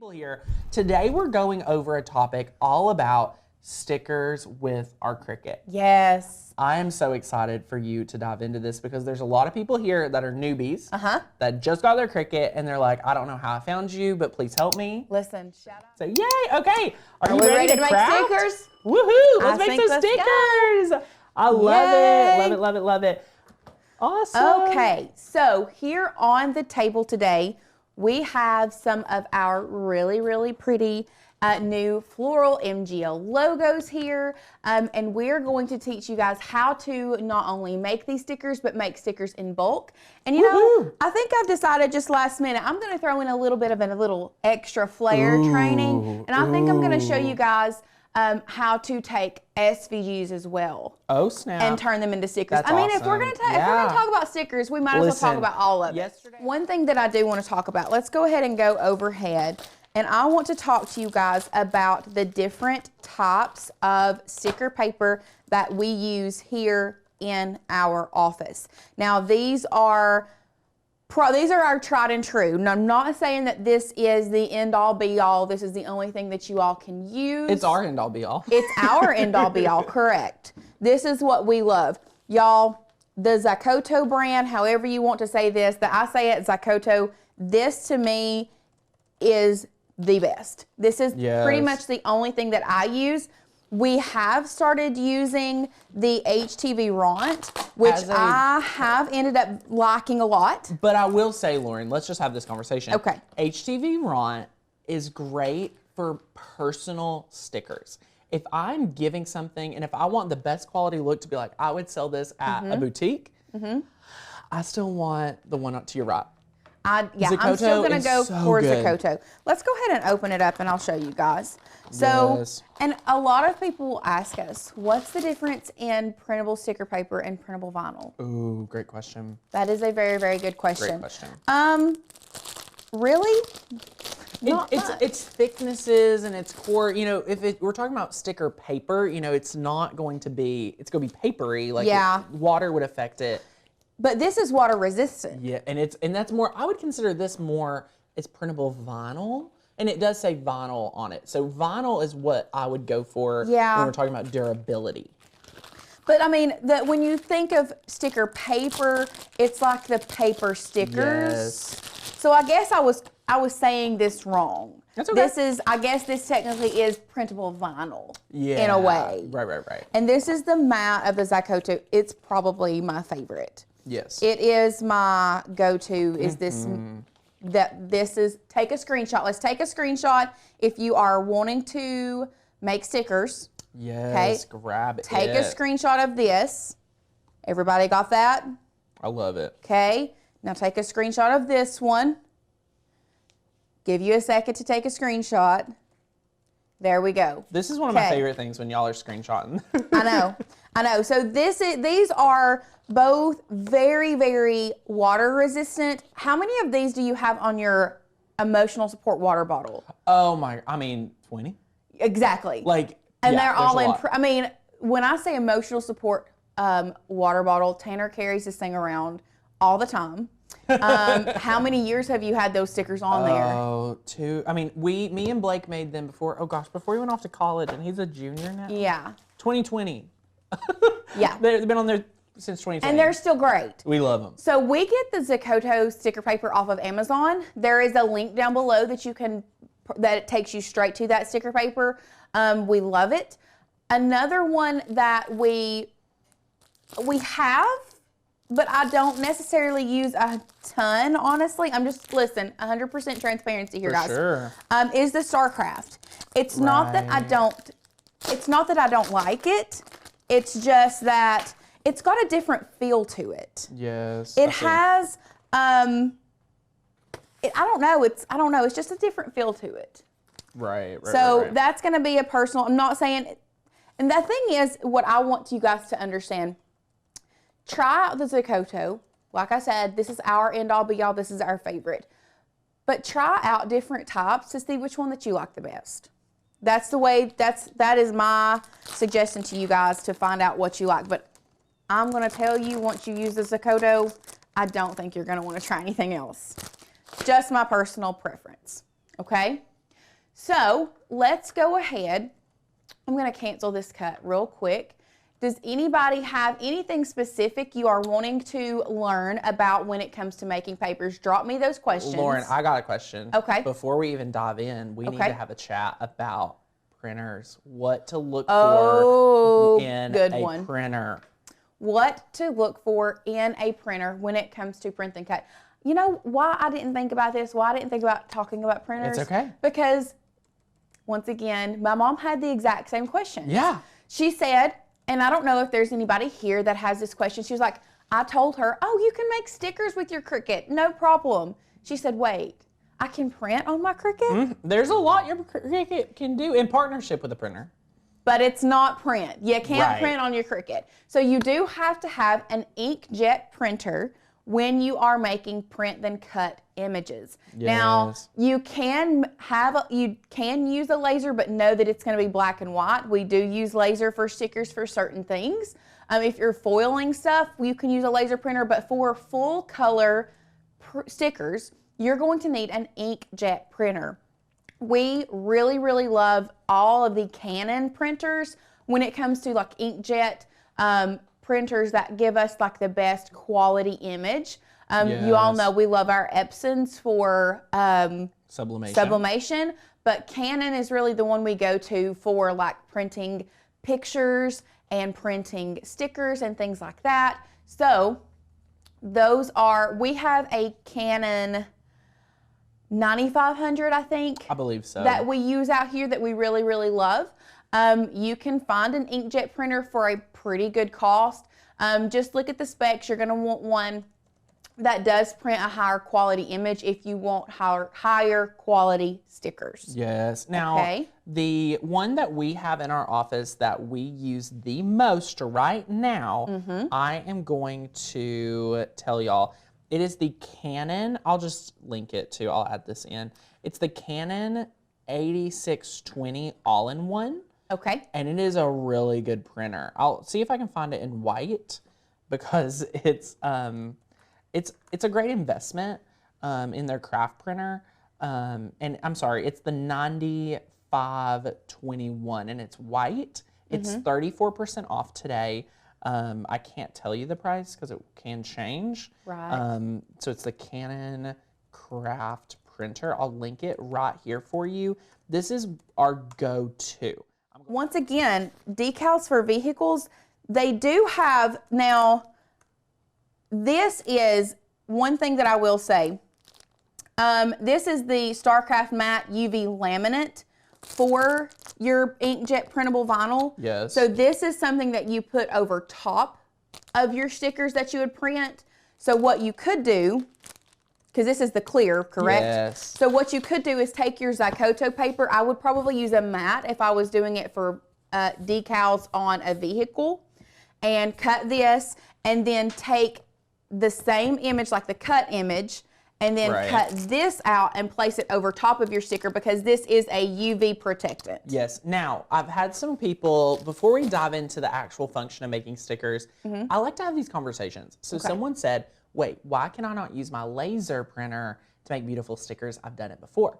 people here. Today we're going over a topic all about stickers with our Cricut. Yes. I am so excited for you to dive into this because there's a lot of people here that are newbies that just got their Cricut and they're like, I don't know how I found you, but please help me. Listen, shout out. So yay, okay. Are you we ready to make craft? stickers? Woohoo, let's make some stickers. I love it, love it, love it, love it. Awesome. Okay, so here on the table today, we have some of our really pretty new floral MGL logos here, and we're going to teach you guys how to not only make these stickers, but make stickers in bulk. And you know, I think I've decided just last minute, I'm going to throw in a little bit of a little extra flair training, and I think I'm going to show you guys how to take SVGs as well. Oh snap! And turn them into stickers. That's I mean, awesome. if we're gonna talk about stickers, we might as well talk about all of it. One thing that I do want to talk about. Let's go ahead and go overhead, and I want to talk to you guys about the different types of sticker paper that we use here in our office. Now, these are our tried and true. And I'm not saying that this is the end all be all. This is the only thing that you all can use. It's our end all be all. It's our end all be all, correct. This is what we love. Y'all, the Zakoto brand, however you want to say this, that I say it, Zakoto, this to me is the best. This is pretty much the only thing that I use. We have started using the HTV Ront, which I have ended up liking a lot. But I will say, Lauren, let's just have this conversation. Okay. HTV Ront is great for personal stickers. If I'm giving something and if I want the best quality look to be like, I would sell this at a boutique, I still want the one up to your right. I'm still going to go for Zakoto. Let's go ahead and open it up and I'll show you guys. So, and a lot of people ask us, what's the difference in printable sticker paper and printable vinyl? Ooh, great question. That is a very good question. Great question. Really? It's thicknesses and its core. You know, if we're talking about sticker paper, you know, it's going to be papery. Like water would affect it. But this is water resistant. Yeah, and that's more, I would consider this more, it's printable vinyl. And it does say vinyl on it. So vinyl is what I would go for when we're talking about durability. But I mean, when you think of sticker paper, it's like the paper stickers. Yes. So I guess I was saying this wrong. That's okay. I guess this technically is printable vinyl in a way. Right. And this is the matte of the Zakoto. It's probably my favorite. Yes. It is my go-to, is this, take a screenshot. Let's take a screenshot if you are wanting to make stickers. Yes, grab it. Take a screenshot of this. Everybody got that? I love it. Okay, now take a screenshot of this one. Give you a second to take a screenshot. There we go. This is one of my favorite things when y'all are screenshotting. I know. So these are both very water resistant. How many of these do you have on your emotional support water bottle? Oh my, I mean, 20. Exactly. And they're all in, I mean, when I say emotional support water bottle, Tanner carries this thing around all the time. How many years have you had those stickers on there? Oh, 2. I mean, me and Blake made them before he went off to college, and he's a junior now. Yeah. 2020. Yeah. They've been on there since 2020. And they're still great. We love them. So we get the Zakoto sticker paper off of Amazon. There is a link down below that it takes you straight to that sticker paper. We love it. Another one that we have, but I don't necessarily use a ton, honestly. I'm just, 100% transparency here, guys. Sure. Is the StarCraft. It's not that I don't like it. It's just that it's got a different feel to it. Yes. It has, I don't know. It's just a different feel to it. Right. So that's going to be a personal, I'm not saying, and the thing is, what I want you guys to understand, try out the Zakoto. Like I said, this is our end all be all. This is our favorite. But try out different types to see which one that you like the best. That is my suggestion to you guys, to find out what you like. But I'm going to tell you, once you use the Zakoto, I don't think you're going to want to try anything else. Just my personal preference. Okay? So let's go ahead. I'm going to cancel this cut real quick. Does anybody have anything specific you are wanting to learn about when it comes to making papers? Drop me those questions. Lauren, I got a question. Okay. Before we even dive in, we need to have a chat about printers. What to look Oh, for in good a one. printer. What to look for in a printer when it comes to print and cut. You know why I didn't think about this? Why I didn't think about talking about printers? It's okay. Because, once again, my mom had the exact same question. Yeah. She said, and I don't know if there's anybody here that has this question. She was like, I told her, oh, you can make stickers with your Cricut. No problem. She said, wait, I can print on my Cricut? There's a lot your Cricut can do in partnership with a printer. But it's not print. You can't Right. print on your Cricut. So you do have to have an inkjet printer when you are making print then cut images. Yes. Now, you can use a laser, but know that it's going to be black and white. We do use laser for stickers for certain things. If you're foiling stuff, you can use a laser printer, but for full color stickers, you're going to need an inkjet printer. We really, really love all of the Canon printers when it comes to like inkjet printers that give us like the best quality image. You all know we love our Epsons for sublimation, but Canon is really the one we go to for like printing pictures and printing stickers and things like that. So we have a Canon 9500, I think. I believe so. That we use out here that we really, really love. You can find an inkjet printer for a pretty good cost. Just look at the specs. You're going to want one that does print a higher quality image if you want higher quality stickers. Yes. Now, the one that we have in our office that we use the most right now, I am going to tell y'all. It is the Canon, I'll just link it too, I'll add this in. It's the Canon 8620 all-in-one. Okay. And it is a really good printer. I'll see if I can find it in white because it's a great investment in their craft printer. And I'm sorry, it's the 9521 and it's white. It's 34% off today. I can't tell you the price because it can change. Right. So it's the Canon Craft printer. I'll link it right here for you. This is our go-to. Once again, decals for vehicles, they do have, now, this is one thing that I will say. This is the StarCraft Matte UV laminate for your inkjet printable vinyl. Yes. So this is something that you put over top of your stickers that you would print. So what you could do, because this is the clear, correct? Yes. So what you could do is take your Zykoto paper. I would probably use a matte if I was doing it for decals on a vehicle, and cut this, and then take the same image, like the cut image, and then cut this out and place it over top of your sticker because this is a UV protectant. Yes. Now, I've had some people, before we dive into the actual function of making stickers, I like to have these conversations. So someone said, wait, why can I not use my laser printer to make beautiful stickers? I've done it before.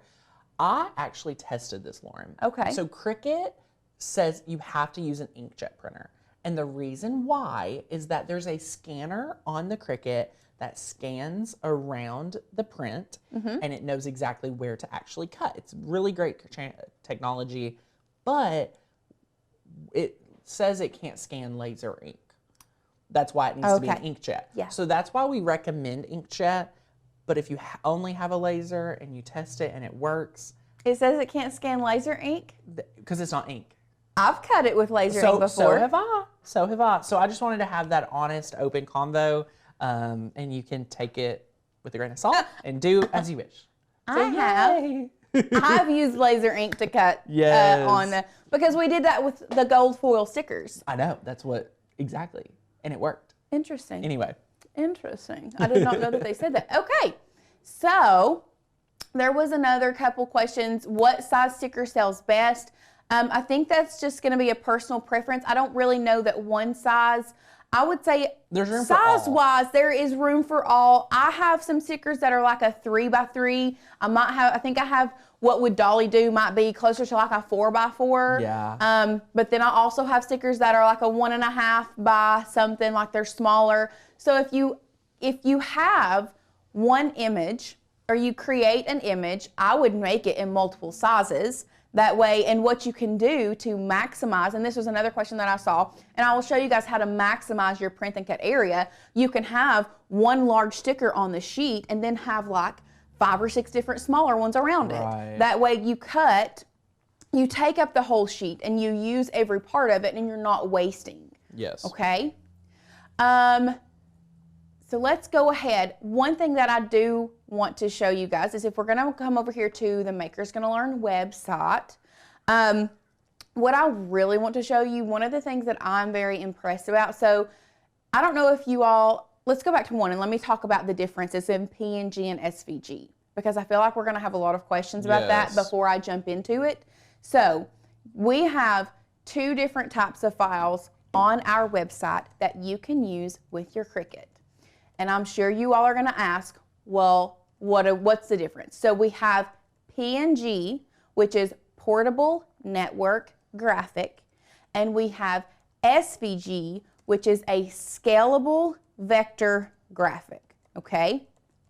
I actually tested this, Lauren. Okay. So Cricut says you have to use an inkjet printer. And the reason why is that there's a scanner on the Cricut that scans around the print and it knows exactly where to actually cut. It's really great technology, but it says it can't scan laser ink. That's why it needs to be an inkjet. Yeah. So that's why we recommend inkjet, but if you only have a laser and you test it and it works. It says it can't scan laser ink? Because it's not ink. I've cut it with laser ink before. So have I. So have I. So I just wanted to have that honest, open convo. And you can take it with a grain of salt and do as you wish. So I've used laser ink to cut because we did that with the gold foil stickers. I know. That's what, exactly. And it worked. Interesting. Anyway. Interesting. I did not know that they said that. Okay. So there was another couple questions. What size sticker sells best? I think that's just going to be a personal preference. I don't really know that one size I would say there's room for all. size-wise, there is room for all. I have some stickers that are like a 3x3. I think I have what would Dolly do might be closer to like a 4x4. Yeah. But then I also have stickers that are like a 1.5 by something, like they're smaller. So if you have one image or you create an image, I would make it in multiple sizes. That way, and what you can do to maximize, and this was another question that I saw, and I will show you guys how to maximize your print and cut area. You can have one large sticker on the sheet and then have like 5 or 6 different smaller ones around it. That way you take up the whole sheet and you use every part of it and you're not wasting. Yes. Okay? So let's go ahead. One thing that I do want to show you guys is if we're gonna come over here to the Maker's Gonna Learn website, what I really want to show you, one of the things that I'm very impressed about, so I don't know if you all, let's go back to one and let me talk about the differences in PNG and SVG, because I feel like we're gonna have a lot of questions about that before I jump into it. So we have 2 different types of files on our website that you can use with your Cricut. And I'm sure you all are going to ask, well, what's the difference? So we have PNG, which is Portable Network Graphic, and we have SVG, which is a Scalable Vector Graphic, okay?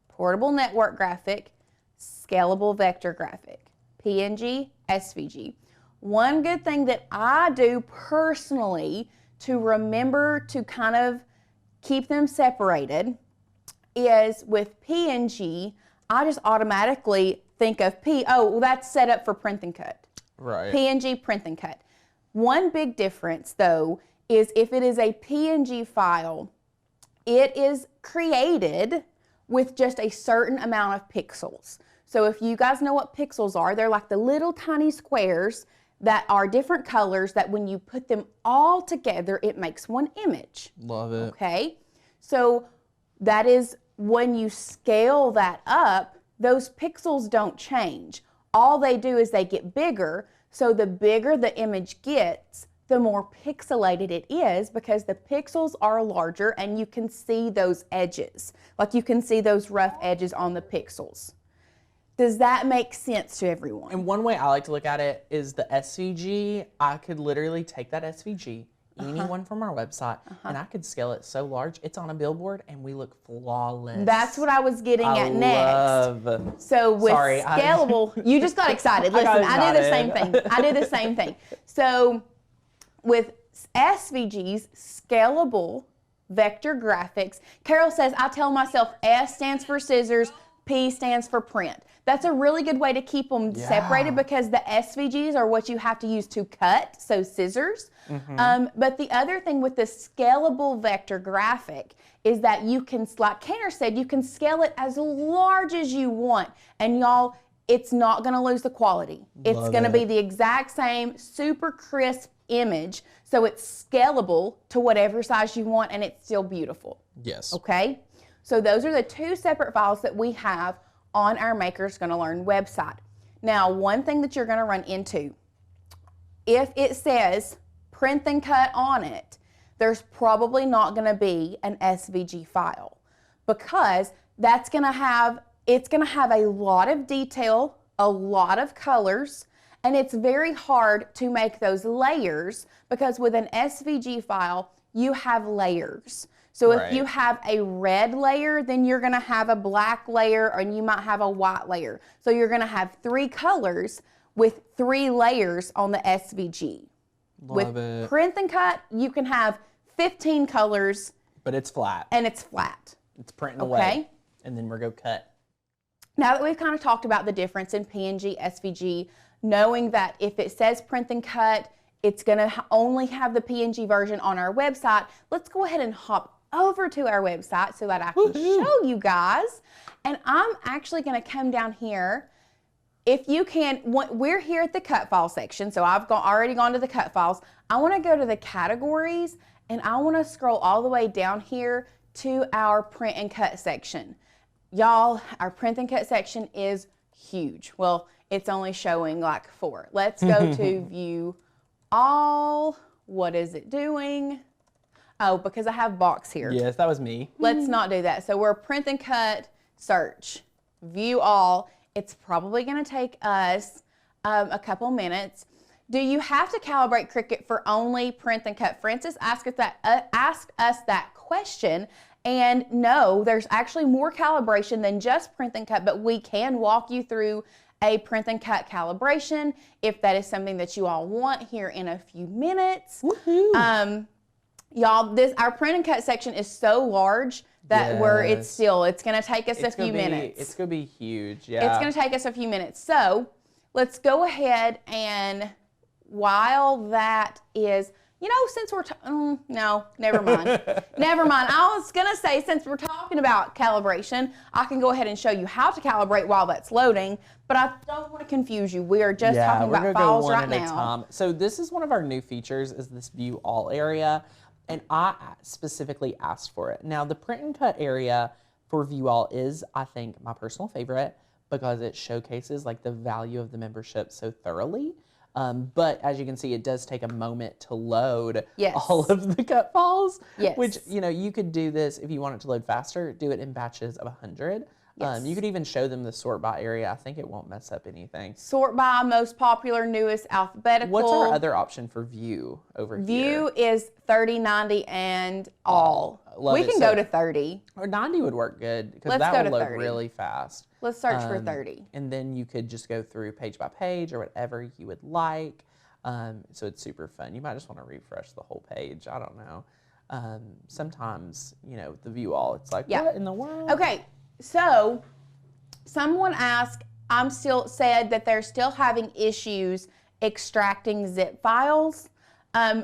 Portable Network Graphic, Scalable Vector Graphic, PNG, SVG. One good thing that I do personally to remember to kind of keep them separated is with PNG, I just automatically think of that's set up for print and cut. Right. PNG, print and cut. One big difference though is if it is a PNG file, it is created with just a certain amount of pixels. So if you guys know what pixels are, they're like the little tiny squares that are different colors that when you put them all together, it makes one image. Love it. Okay, so that is when you scale that up, those pixels don't change. All they do is they get bigger, so the bigger the image gets, the more pixelated it is because the pixels are larger and you can see those edges. Like you can see those rough edges on the pixels. Does that make sense to everyone? And one way I like to look at it is the SVG. I could literally take that SVG, anyone from our website, and I could scale it so large, it's on a billboard and we look flawless. That's what I was getting at next. So with scalable, you just got excited. Listen, I do the same thing. I do the same thing. So with SVGs, Scalable Vector Graphics, Carol says, I tell myself S stands for scissors, P stands for print. That's a really good way to keep them separated because the SVGs are what you have to use to cut, so scissors. But the other thing with the Scalable Vector Graphic is that you can, like Kenner said, you can scale it as large as you want. And y'all, it's not going to lose the quality. It's going to be the exact same super crisp image. So it's scalable to whatever size you want and it's still beautiful. Yes. Okay? So those are the 2 separate files that we have on our Maker's Gonna Learn website. Now, one thing that you're gonna run into, if it says print and cut on it, there's probably not gonna be an SVG file because it's gonna have a lot of detail, a lot of colors, and it's very hard to make those layers because with an SVG file, you have layers. So if you have a red layer, then you're going to have a black layer and you might have a white layer. So you're going to have 3 colors with 3 layers on the SVG. With print and cut, you can have 15 colors. But it's flat. And it's flat. It's printing away. And then we're going to cut. Now that we've kind of talked about the difference in PNG, SVG, knowing that if it says print and cut, it's going to only have the PNG version on our website, let's go ahead and hop over to our website so that I can show you guys. And I'm actually going to come down here. If you can, we're here at the cut file section, so I've already gone to the cut files. I want to go to the categories and I want to scroll all the way down here to our print and cut section. Y'all, our print and cut section is huge. Well, it's only showing like 4. Let's go to view all. What is it doing? Oh, because I have box here. Yes, that was me. Let's not do that. So we're print and cut, search, view all. It's probably going to take us a couple minutes. Do you have to calibrate Cricut for only print and cut? Francis asked us that question. And no, there's actually more calibration than just print and cut, but we can walk you through a print and cut calibration if that is something that you all want here in a few minutes. Y'all, our print and cut section is so large that it's going to take us a few minutes. It's going to be huge, yeah. It's going to take us a few minutes. So let's go ahead and while that is, you know, since we're, no, never mind. Never mind. I was going to say, since we're talking about calibration, I can go ahead and show you how to calibrate while that's loading, but I don't want to confuse you. We are just talking about files right now. So this is one of our new features, is this view all area. And I specifically asked for it. Now, the print and cut area for view all is, I think, my personal favorite because it showcases like the value of the membership so thoroughly. But as you can see, it does take a moment to load all of the cut files, which, you know, you could do this if you want it to load faster, do it in batches of 100. You could even show them the sort by area. I think it won't mess up anything. Sort by most popular, newest, alphabetical. What's our other option for view over here? View is 30, 90, and all. We can go to 30. Or 90 would work good because that will load really fast. Let's search for 30. And then you could just go through page by page or whatever you would like. So it's super fun. You might just want to refresh the whole page. I don't know. Sometimes, you know, the view all, it's like, what in the world? Okay. So, someone asked, said that they're still having issues extracting zip files.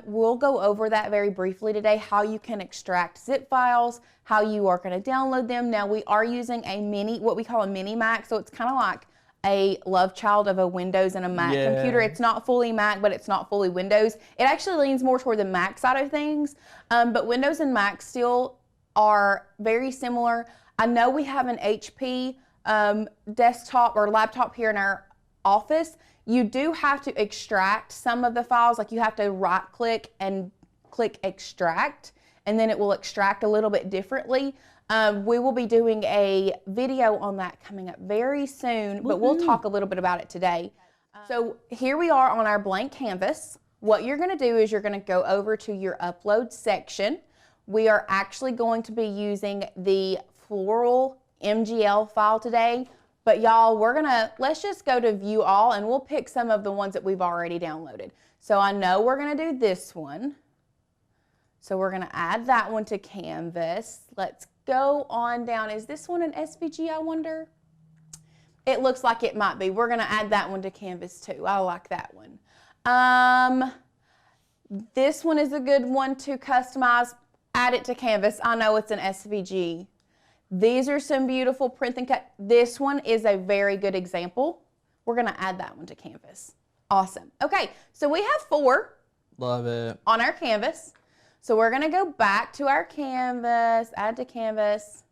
We'll go over that very briefly today, how you can extract zip files, how you are going to download them. Now, we are using what we call a mini Mac, so it's kind of like a love child of a Windows and a Mac computer. It's not fully Mac, but it's not fully Windows. It actually leans more toward the Mac side of things, but Windows and Mac still are very similar. I know we have an HP desktop or laptop here in our office. You do have to extract some of the files. Like you have to right click and click extract, and then it will extract a little bit differently. We will be doing a video on that coming up very soon, but we'll talk a little bit about it today. So here we are on our blank canvas. What you're going to do is you're going to go over to your upload section. We are actually going to be using the floral MGL file today, but y'all, let's just go to view all and we'll pick some of the ones that we've already downloaded. So I know we're going to do this one. So we're going to add that one to Canvas. Let's go on down. Is this one an SVG, I wonder? It looks like it might be. We're going to add that one to Canvas too. I like that one. This one is a good one to customize. Add it to Canvas. I know it's an SVG. These are some beautiful print and cut. This one is a very good example. We're going to add that one to Canvas. Awesome. Okay, so we have 4. Love it. On our canvas. So we're going to go back to our canvas, add to Canvas.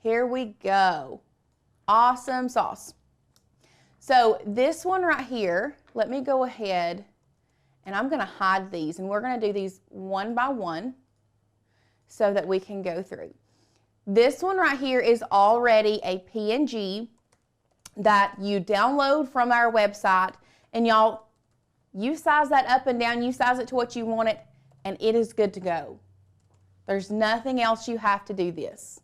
Here we go. Awesome sauce. So this one right here, let me go ahead and I'm going to hide these, and we're going to do these one by one so that we can go through. This one right here is already a PNG that you download from our website, and y'all, you size that up and down, you size it to what you want it, and it is good to go. There's nothing else you have to do this,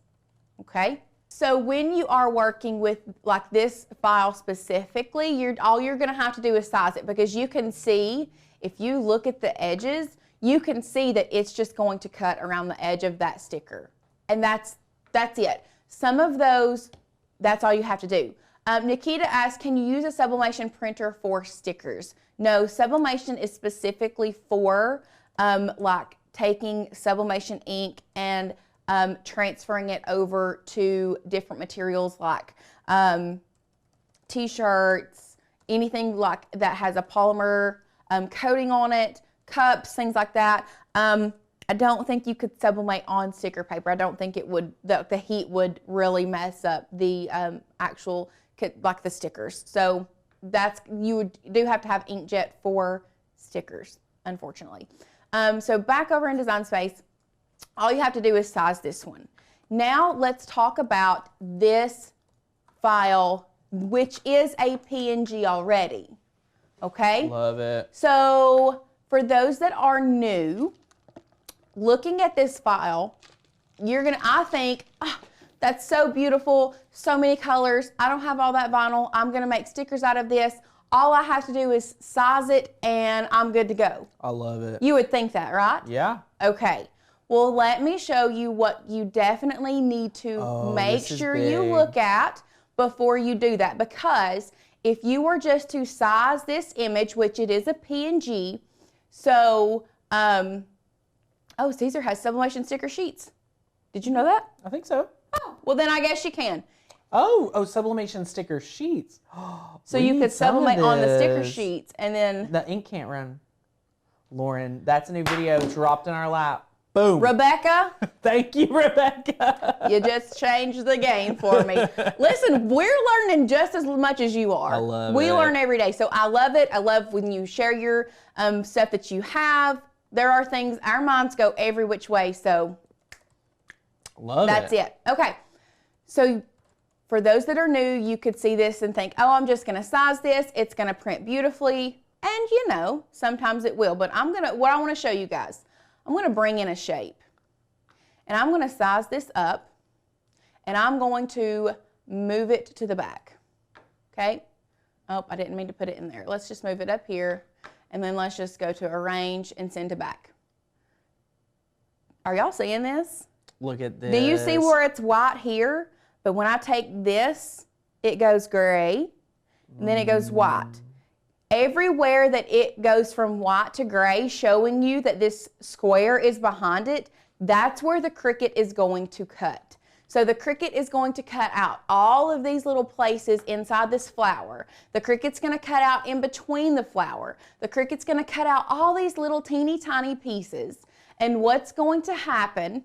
okay? So when you are working with like this file specifically, all you're gonna have to do is size it, because you can see, if you look at the edges, you can see that it's just going to cut around the edge of that sticker. And that's it. Some of those, that's all you have to do. Nikita asked, can you use a sublimation printer for stickers? No, sublimation is specifically for like taking sublimation ink and transferring it over to different materials like t-shirts, anything like that has a polymer coating on it, cups, things like that. I don't think you could sublimate on sticker paper. I don't think it would, the heat would really mess up the actual, like the stickers. So you do have to have inkjet for stickers, unfortunately. So back over in Design Space, all you have to do is size this one. Now let's talk about this file, which is a PNG already. Okay? Love it. So for those that are new, looking at this file, you're gonna, I think, oh, that's so beautiful, so many colors. I don't have all that vinyl. I'm gonna make stickers out of this. All I have to do is size it and I'm good to go. I love it. You would think that, right? Yeah. Okay. Well, let me show you what you definitely need to make sure you look at before you do that. Because if you were just to size this image, which it is a PNG, so, oh, Caesar has sublimation sticker sheets. Did you know that? I think so. Oh, well then I guess you can. Oh, sublimation sticker sheets. So you could sublimate on the sticker sheets and then... The ink can't run. Lauren, that's a new video dropped in our lap. Boom. Rebecca. Thank you, Rebecca. You just changed the game for me. Listen, we're learning just as much as you are. I love we it. learn every day. So I love it. I love when you share your stuff that you have. There are things, our minds go every which way. So that's it. Okay. So for those that are new, you could see this and think, oh, I'm just going to size this. It's going to print beautifully. And you know, sometimes it will. But what I want to show you guys, I'm going to bring in a shape. And I'm going to size this up. And I'm going to move it to the back. Okay? Oh, I didn't mean to put it in there. Let's just move it up here. And then let's just go to arrange and send to back. Are y'all seeing this? Look at this. Do you see where it's white here? But when I take this, it goes gray. And then it goes white. Everywhere that it goes from white to gray, showing you that this square is behind it, that's where the Cricut is going to cut. So the Cricut is going to cut out all of these little places inside this flower. The Cricut's going to cut out in between the flower. The Cricut's going to cut out all these little teeny tiny pieces. And what's going to happen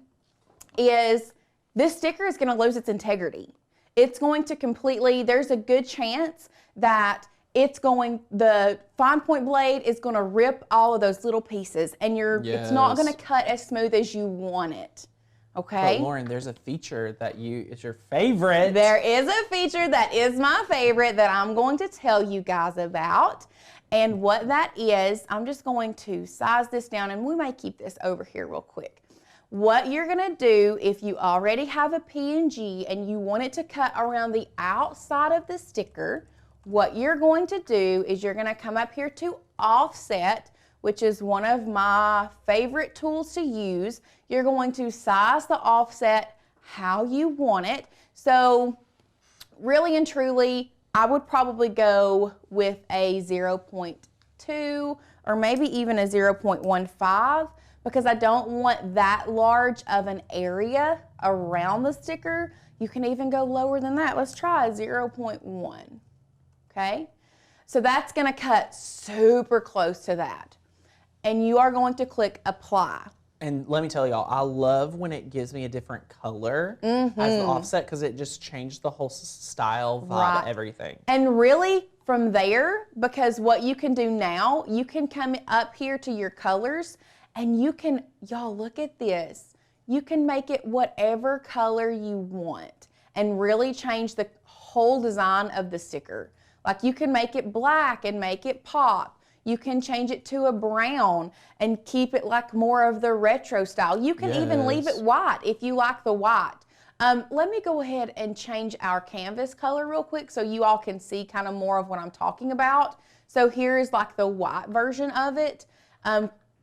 is this sticker is going to lose its integrity. It's going to completely, there's a good chance that the fine point blade is going to rip all of those little pieces and it's not going to cut as smooth as you want it. Okay? But Lauren, there's a feature that is your favorite. There is a feature that is my favorite that I'm going to tell you guys about. And what that is, I'm just going to size this down and we may keep this over here real quick. What you're going to do if you already have a PNG and you want it to cut around the outside of the sticker, what you're going to do is you're going to come up here to offset, which is one of my favorite tools to use. You're going to size the offset how you want it. So really and truly, I would probably go with a 0.2 or maybe even a 0.15 because I don't want that large of an area around the sticker. You can even go lower than that. Let's try 0.1. Okay, so that's going to cut super close to that. And you are going to click apply. And let me tell y'all, I love when it gives me a different color as the offset because it just changed the whole style, vibe, everything. And really from there, because what you can do now, you can come up here to your colors and you can, y'all look at this. You can make it whatever color you want and really change the whole design of the sticker. Like you can make it black and make it pop. You can change it to a brown and keep it like more of the retro style. You can even leave it white if you like the white. Let me go ahead and change our canvas color real quick so you all can see kind of more of what I'm talking about. So here is like the white version of it.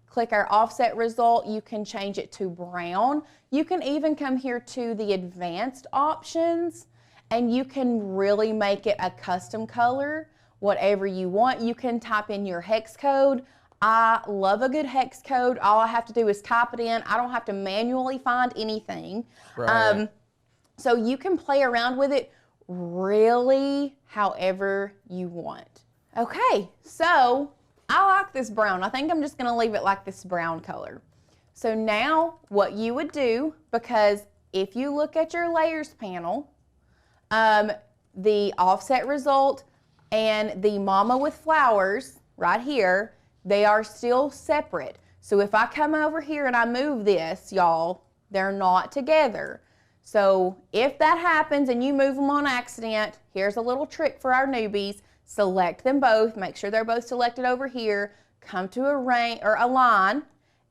Click our offset result. You can change it to brown. You can even come here to the advanced options and you can really make it a custom color, whatever you want. You can type in your hex code. I love a good hex code. All I have to do is type it in. I don't have to manually find anything. Right. So you can play around with it really however you want. Okay, so I like this brown. I think I'm just gonna leave it like this brown color. So now what you would do, because if you look at your layers panel, the offset result and the mama with flowers right here, they are still separate. So if I come over here and I move this, y'all, they're not together. So if that happens and you move them on accident, here's a little trick for our newbies. Select them both, make sure they're both selected over here, come to a line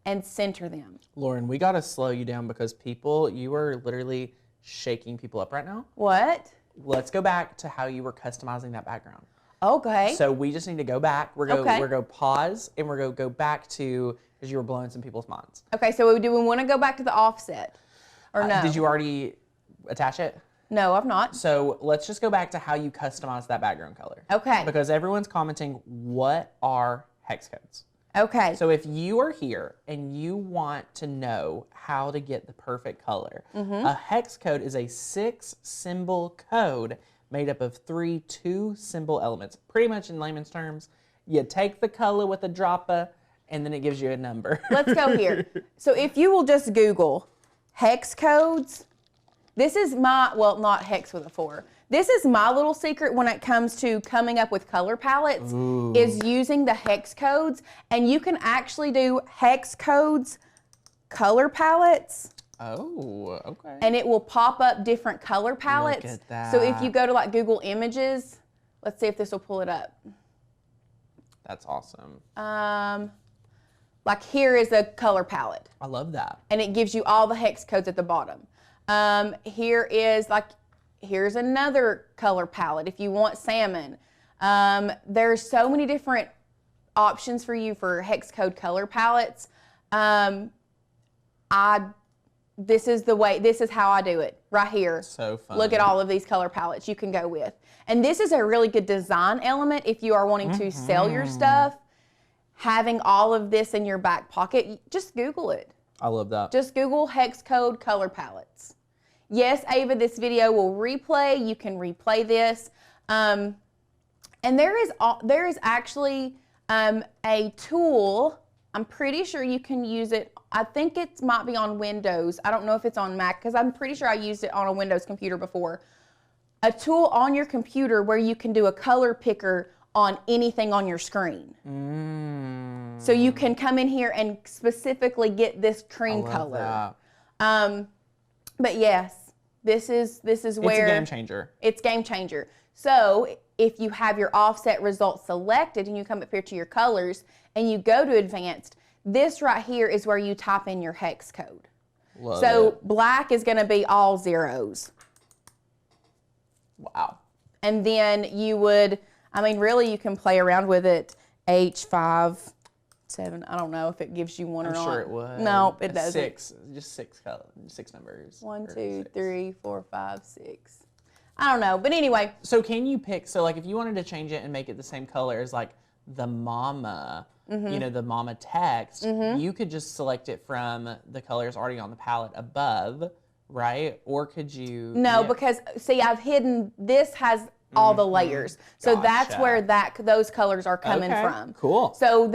and center them. Lauren, we gotta slow you down because you are literally shaking people up right now. What? Let's go back to how you were customizing that background. Okay. So we just need to go back. We're going pause and we're going to go back to, because you were blowing some people's minds. Okay, so do we want to go back to the offset or no? Did you already attach it? No, I've not. So let's just go back to how you customized that background color. Okay. Because everyone's commenting, what are hex codes? Okay. So if you are here and you want to know how to get the perfect color, a hex code is a 6-symbol code made up of 3 2-symbol elements. Pretty much in layman's terms, you take the color with a dropper and then it gives you a number. Let's go here. So if you will just Google hex codes, this is well, not hex with a 4. This is my little secret when it comes to coming up with color palettes, is using the hex codes. And you can actually do hex codes color palettes. Oh, okay. And it will pop up different color palettes. Look at that. So if you go to like Google Images, let's see if this will pull it up. That's awesome. Like here is a color palette. I love that. And it gives you all the hex codes at the bottom. Here's another color palette if you want salmon. There's so many different options for you for hex code color palettes. This is how I do it right here. So fun. Look at all of these color palettes you can go with. And this is a really good design element if you are wanting to sell your stuff. Having all of this in your back pocket, just Google it. I love that. Just Google hex code color palettes. Yes, Ava, this video will replay. You can replay this. And there is actually a tool. I'm pretty sure you can use it. I think it might be on Windows. I don't know if it's on Mac because I'm pretty sure I used it on a Windows computer before. A tool on your computer where you can do a color picker on anything on your screen. So you can come in here and specifically get this cream color. But yes, this is where it's a game changer. It's game changer. So if you have your offset results selected and you come up here to your colors and you go to advanced, this right here is where you type in your hex code. So black is going to be all zeros. Wow. And then you would, I mean, really you can play around with it. H5, 7, I don't know if it gives you one or not. I'm sure it would. No, it doesn't. 6, just 6 numbers. 1, 2, 3, 4, 5, 6. I don't know, but anyway. So can you pick, so like if you wanted to change it and make it the same color as like the mama, you know, the mama text, you could just select it from the colors already on the palette above, right? Or could you? No, because see, I've hidden, this has all the layers. So that's where those colors are coming from. Cool. So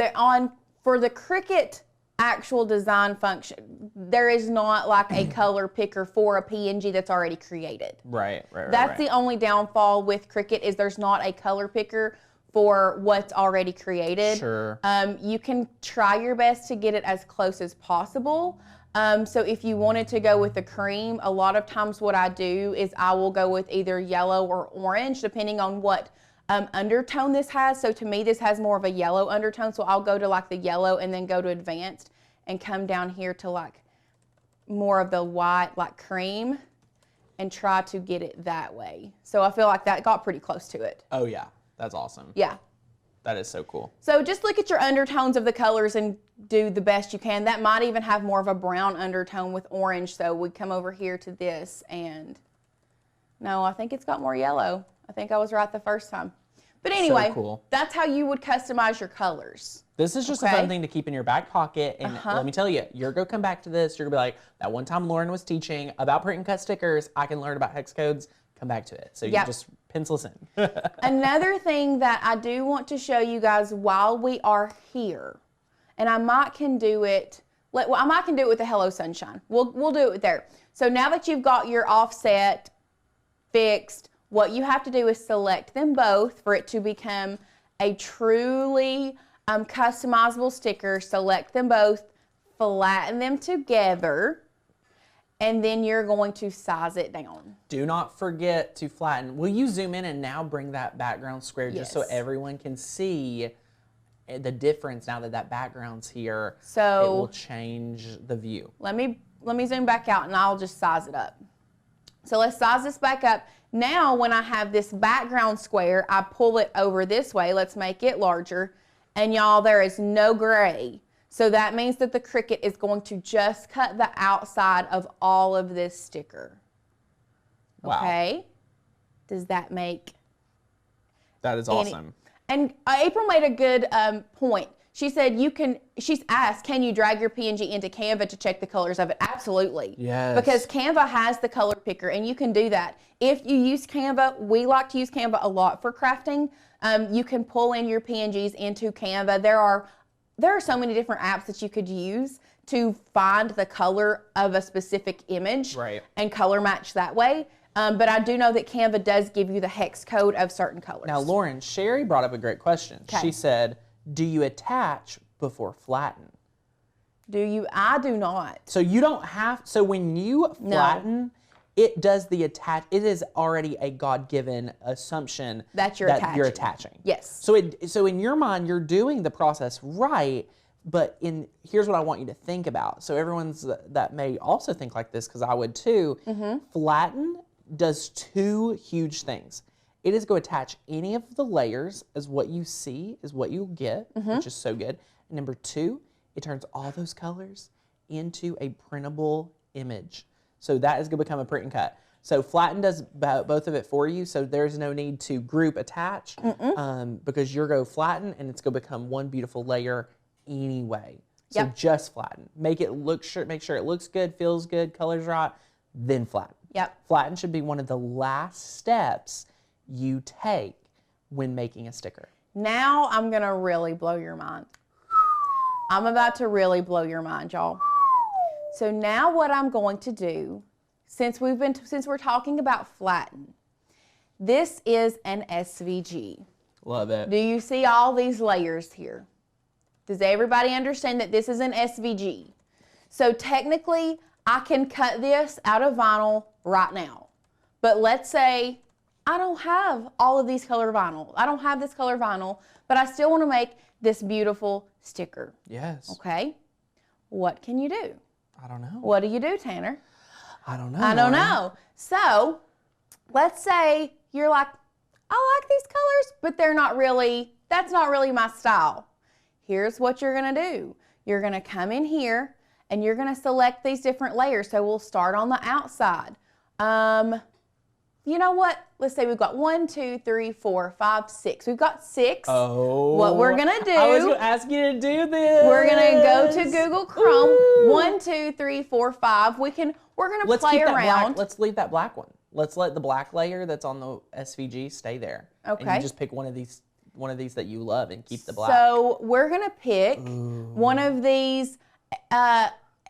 for the Cricut actual design function, there is not like a color picker for a PNG that's already created. Right. That's the only downfall with Cricut is there's not a color picker for what's already created. Sure. You can try your best to get it as close as possible. So if you wanted to go with the cream, a lot of times what I do is I will go with either yellow or orange, depending on what undertone this has. So to me, this has more of a yellow undertone. So I'll go to like the yellow and then go to advanced and come down here to like more of the white, like cream, and try to get it that way. So I feel like that got pretty close to it. Oh yeah, that's awesome. Yeah. That is so cool. So just look at your undertones of the colors and do the best you can. That might even have more of a brown undertone with orange. So we come over here to this and no, I think it's got more yellow. I think I was right the first time. But anyway, so cool. That's how you would customize your colors. This is just a fun thing to keep in your back pocket. And let me tell you, you're going to come back to this. You're going to be like, that one time Lauren was teaching about print and cut stickers. I can learn about hex codes. Come back to it. So you just pencil us in. Another thing that I do want to show you guys while we are here, and I might can do it with the Hello Sunshine. We'll do it there. So now that you've got your offset fixed, what you have to do is select them both for it to become a truly customizable stickers. Select them both, flatten them together, and then you're going to size it down. Do not forget to flatten. Will you zoom in and now bring that background square just so everyone can see the difference now that that background's here? So it will change the view. Let me zoom back out and I'll just size it up. So let's size this back up. Now when I have this background square, I pull it over this way. Let's make it larger. And y'all, there is no gray. So that means that the Cricut is going to just cut the outside of all of this sticker. Wow. Okay? Does that make... That is awesome. And April made a good point. She said she's asked, can you drag your PNG into Canva to check the colors of it? Absolutely. Yes. Because Canva has the color picker and you can do that. If you use Canva, we like to use Canva a lot for crafting. You can pull in your PNGs into Canva. There are so many different apps that you could use to find the color of a specific image and color match that way. But I do know that Canva does give you the hex code of certain colors. Now, Lauren, Sherry brought up a great question. She said, do you attach before flatten? Do you? I do not. So you don't have, so when you flatten, it does the attach, it is already a God-given assumption that you're attaching. Yes. So in your mind, you're doing the process right, but here's what I want you to think about. So everyone's that may also think like this, because I would too. Flatten does two huge things. It is going to attach any of the layers as what you see is what you'll get, which is so good. And number two, it turns all those colors into a printable image. So that is going to become a print and cut. So flatten does both of it for you. So there's no need to group attach because you're going to flatten and it's going to become one beautiful layer anyway. So just flatten. Make it look make sure it looks good, feels good, colors right, then flatten. Flatten should be one of the last steps you take when making a sticker. Now I'm gonna really blow your mind. I'm about to really blow your mind, y'all. So now what I'm going to do, since we're talking about flatten, this is an SVG. Love it. Do you see all these layers here? Does everybody understand that this is an SVG? So technically, I can cut this out of vinyl right now. But let's say I don't have all of these color vinyl. I don't have this color vinyl, but I still want to make this beautiful sticker. Yes. Okay. What can you do? I don't know. What do you do, Tanner? I don't know. I don't know. So let's say you're like, I like these colors, but that's not really my style. Here's what you're going to do. You're going to come in here and you're going to select these different layers. So we'll start on the outside. You know what? Let's say we've got 1, 2, 3, 4, 5, 6. We've got 6. Oh. What we're going to do. I was going to ask you to do this. We're going to go to Google Chrome. Ooh. 1, 2, 3, 4, 5. We're going to play around. Let's leave that black one. Let's let the black layer that's on the SVG stay there. Okay. And you just pick one of these that you love and keep the black. So we're going to pick one of these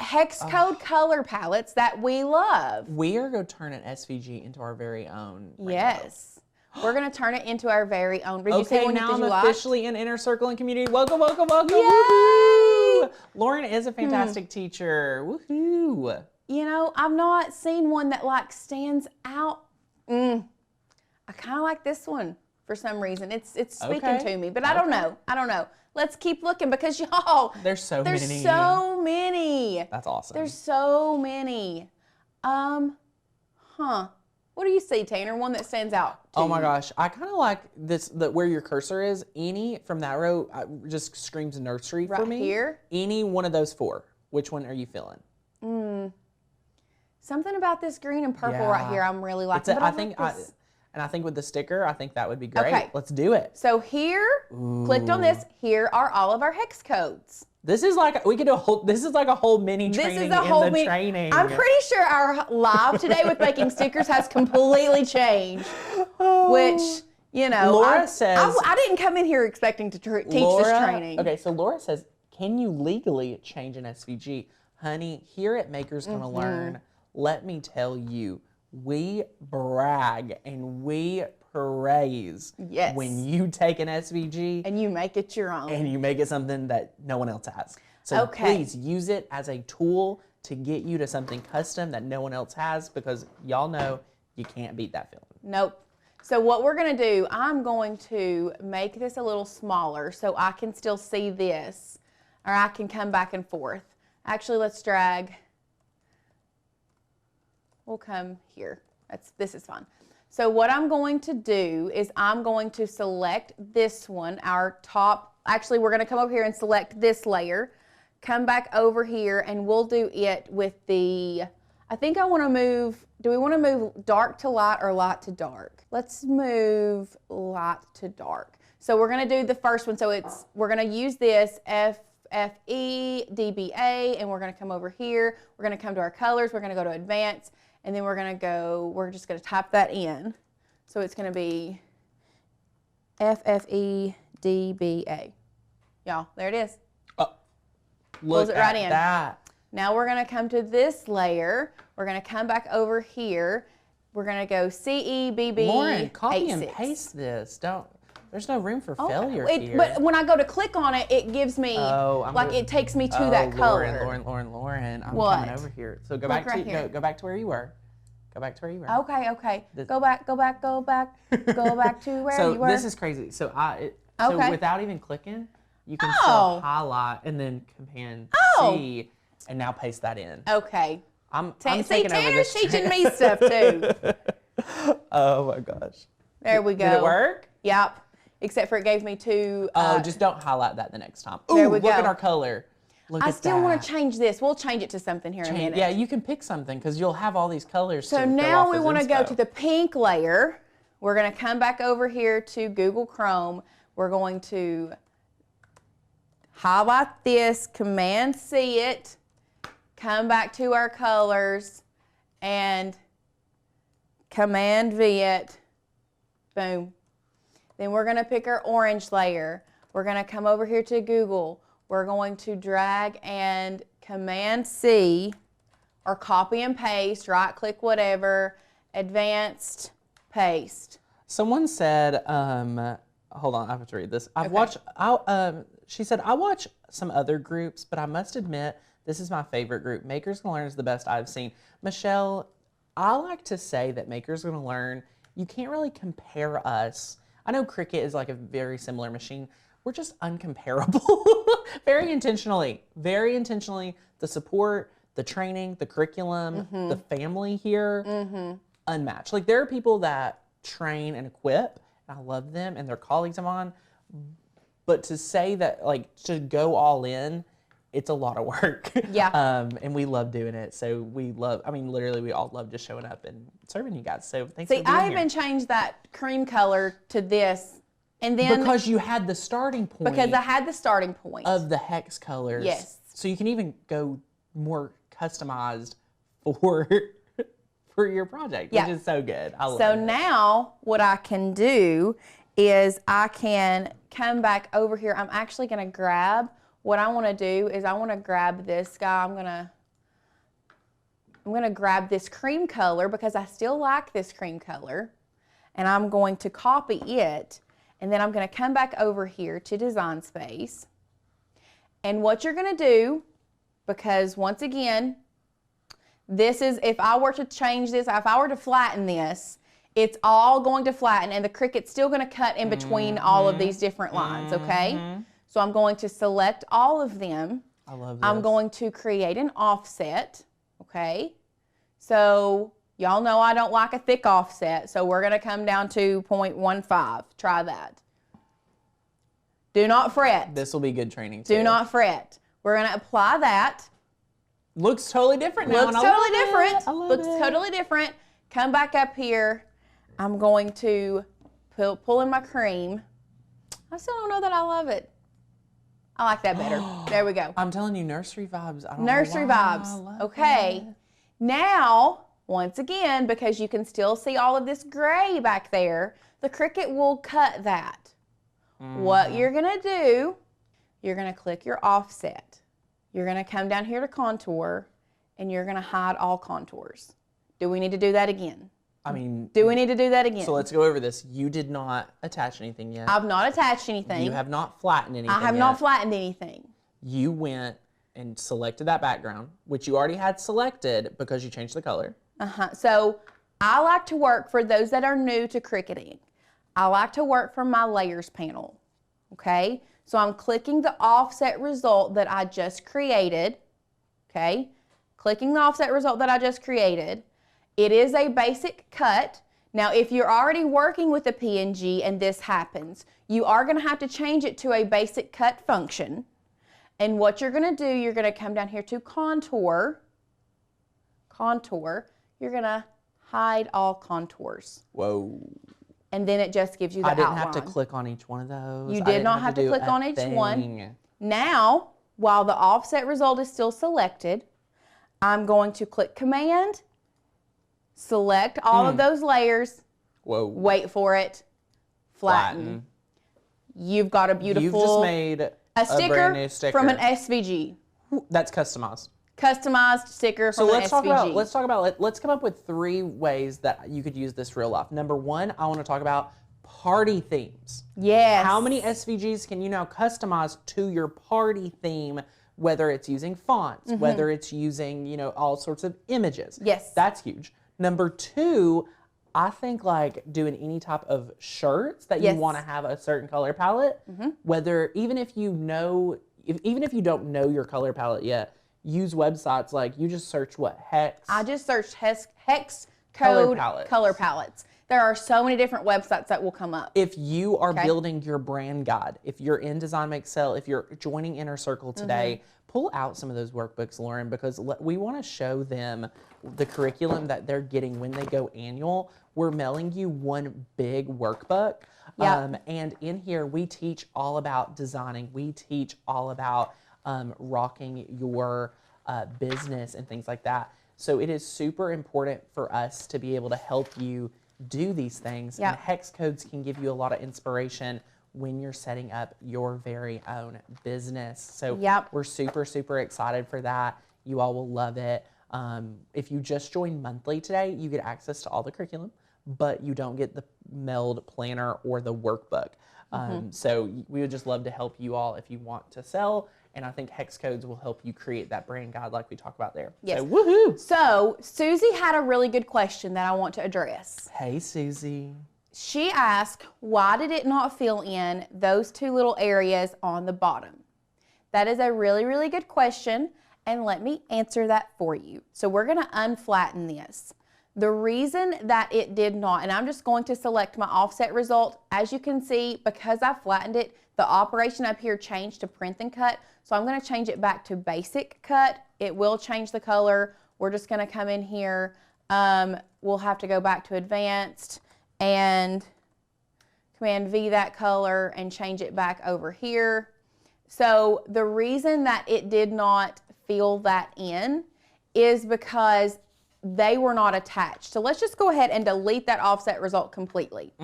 hex code color palettes that we love. We are going to turn an SVG into our very own rainbow. Yes. We're going to turn it into our very own. Did okay, you say when now I'm you officially in Inner Circle and Community. Welcome, welcome, welcome. Yay! Woohoo! Lauren is a fantastic teacher. Woohoo! You know, I've not seen one that like stands out. I kind of like this one for some reason. It's speaking to me, but I don't know. I don't know. Let's keep looking because y'all, there's so many. That's awesome. There's so many. What do you see, Tanner? One that stands out to Oh my you? gosh, I kind of like this. Where your cursor is. Any from that row just screams nursery for me. Right here. Any one of those four. Which one are you feeling? Something about this green and purple right here. I'm really liking. And I think with the sticker, I think that would be great. Okay. Let's do it. So here, clicked on this. Here are all of our hex codes. This is like we could do a whole. This is like a whole mini training training. I'm pretty sure our live today with making stickers has completely changed. Which Laura says I didn't come in here expecting to teach this training. Okay, so Laura says, can you legally change an SVG, honey? Here at Makers Gonna Learn, let me tell you, we brag and we praise Yes. when you take an SVG And you make it your own. and you make it something that no one else has. So please use it as a tool to get you to something custom that no one else has, because y'all know you can't beat that feeling. Nope. So what we're going to do, I'm going to make this a little smaller so I can still see this, or I can come back and forth. Actually, let's drag. We'll come here. This is fine. So what I'm going to do is I'm going to select this one, our top. Actually, we're going to come over here and select this layer. Come back over here and we'll do it with the, I think I want to move, do we want to move dark to light or light to dark? Let's move light to dark. So we're going to do the first one. So we're going to use this FFE, DBA, and we're going to come over here. We're going to come to our colors. We're going to go to advanced, and then we're just going to type that in. So it's going to be FFE, DBA. Y'all, there it is. Look Pulls it right in. that. Now we're going to come to this layer. We're going to come back over here. We're going to go CEBB. Lauren, copy 86. and paste this. There's no room for failure here. But when I go to click on it, it gives me, it takes me to that color. Lauren, I'm What? coming over here. So go back to where you were. Go back to where you were. Okay. Go back to where you were. So this is crazy. So without even clicking, you can still highlight and then Command C and now paste that in. Okay. I'm taking over Tanner's this. teaching me stuff too. Oh my gosh. There we go. Did it work? Yep. Except for it gave me two. Just don't highlight that the next time. Ooh, there we go. Look at our color. I still want to change this. We'll change it to something here in a minute. Yeah, you can pick something because you'll have all these colors. So now we want to go to the pink layer. We're going to come back over here to Google Chrome. We're going to highlight this, Command C it, come back to our colors, and Command V it. Boom. Then we're going to pick our orange layer. We're going to come over here to Google. We're going to drag and Command C, or copy and paste, right click, whatever, advanced, paste. Someone said, hold on, I have to read this. She said, I watch some other groups, but I must admit, this is my favorite group. Makers Gonna Learn is the best I've seen. Michelle, I like to say that Makers Gonna Learn, you can't really compare us. I know Cricut is like a very similar machine. We're just uncomparable. Very intentionally, the support, the training, the curriculum, the family here, unmatched. Like there are people that train and equip, and I love them, and they're colleagues of mine. But to say that, like, to go all in, it's a lot of work. Yeah. And we love doing it. So literally we all love just showing up and serving you guys. So thanks See, for being I here. even changed that cream color to this, and then Because you had the starting point. because I had the starting point of the hex colors. Yes. So you can even go more customized for your project, which is so good. I love it. So now what I can do is I can come back over here. I'm actually going to grab, what I want to do is I want to grab this guy. I'm going to grab this cream color because I still like this cream color, and I'm going to copy it, and then I'm going to come back over here to Design Space. And what you're going to do, because once again, this is, if I were to change this, if I were to flatten this, it's all going to flatten, and the Cricut's still going to cut in between all of these different lines, okay? So I'm going to select all of them. I love this. I'm going to create an offset, okay? So y'all know I don't like a thick offset, so we're going to come down to 0.15. Try that. Do not fret. This will be good training too. Do not fret. We're going to apply that. Looks totally different now. Looks totally different. I love Looks it. totally different. Come back up here. I'm going to pull in my cream. I still don't know that I love it. I like that better. There we go. I'm telling you, nursery vibes. I don't Nursery know why I vibes. love Okay. it. Now, once again, because you can still see all of this gray back there, the Cricut will cut that. What you're going to do, you're going to click your offset. You're going to come down here to contour, and you're going to hide all contours. Do we need to do that again? I mean, Do we need to do that again? so let's go over this. You did not attach anything yet. I've not attached anything. You have not flattened anything I have yet. not flattened anything. You went and selected that background, which you already had selected because you changed the color. So I like to work, for those that are new to Cricutting, I like to work from my layers panel, okay? So I'm clicking the offset result that I just created, okay? Clicking the offset result that I just created. It is a basic cut. Now, if you're already working with a PNG and this happens, you are gonna have to change it to a basic cut function. And what you're gonna do, you're gonna come down here to contour, you're gonna hide all contours. Whoa. And then it just gives you the I didn't outline. have to click on each one of those. You did not have to click on each one. Now, while the offset result is still selected, I'm going to click Command, select all of those layers, wait for it, flatten. You've got a beautiful, You've just made a sticker, brand new sticker from an SVG. That's customized. Customized sticker from an SVG. Let's come up with 3 ways that you could use this real life. Number 1, I want to talk about party themes. Yes. How many SVGs can you now customize to your party theme, whether it's using fonts, whether it's using, you know, all sorts of images. Yes. That's huge. Number 2, I think like doing any type of shirts that you want to have a certain color palette, whether even if you know, even if you don't know your color palette yet, use websites like, you just search what hex. I just searched hex code color palettes. There are so many different websites that will come up. If you are building your brand guide, if you're in Design Makes Sell, if you're joining Inner Circle today, pull out some of those workbooks, Lauren, because we want to show them the curriculum that they're getting when they go annual. We're mailing you one big workbook. And in here, we teach all about designing. We teach all about rocking your business and things like that. So it is super important for us to be able to help you do these things. And hex codes can give you a lot of inspiration when you're setting up your very own business. So we're super, super excited for that. You all will love it. If you just join monthly today, you get access to all the curriculum, but you don't get the mailed planner or the workbook. So we would just love to help you all if you want to sell. And I think hex codes will help you create that brand guide like we talked about there. Yes. So woohoo! So Susie had a really good question that I want to address. Hey, Susie. She asked, why did it not fill in those 2 little areas on the bottom? That is a really, really good question, and let me answer that for you. So we're going to unflatten this. The reason that it did not, and I'm just going to select my offset result. As you can see, because I flattened it, the operation up here changed to print and cut. So I'm going to change it back to basic cut. It will change the color. We're just going to come in here. We'll have to go back to advanced and Command V that color and change it back over here. So the reason that it did not fill that in is because they were not attached. So let's just go ahead and delete that offset result completely.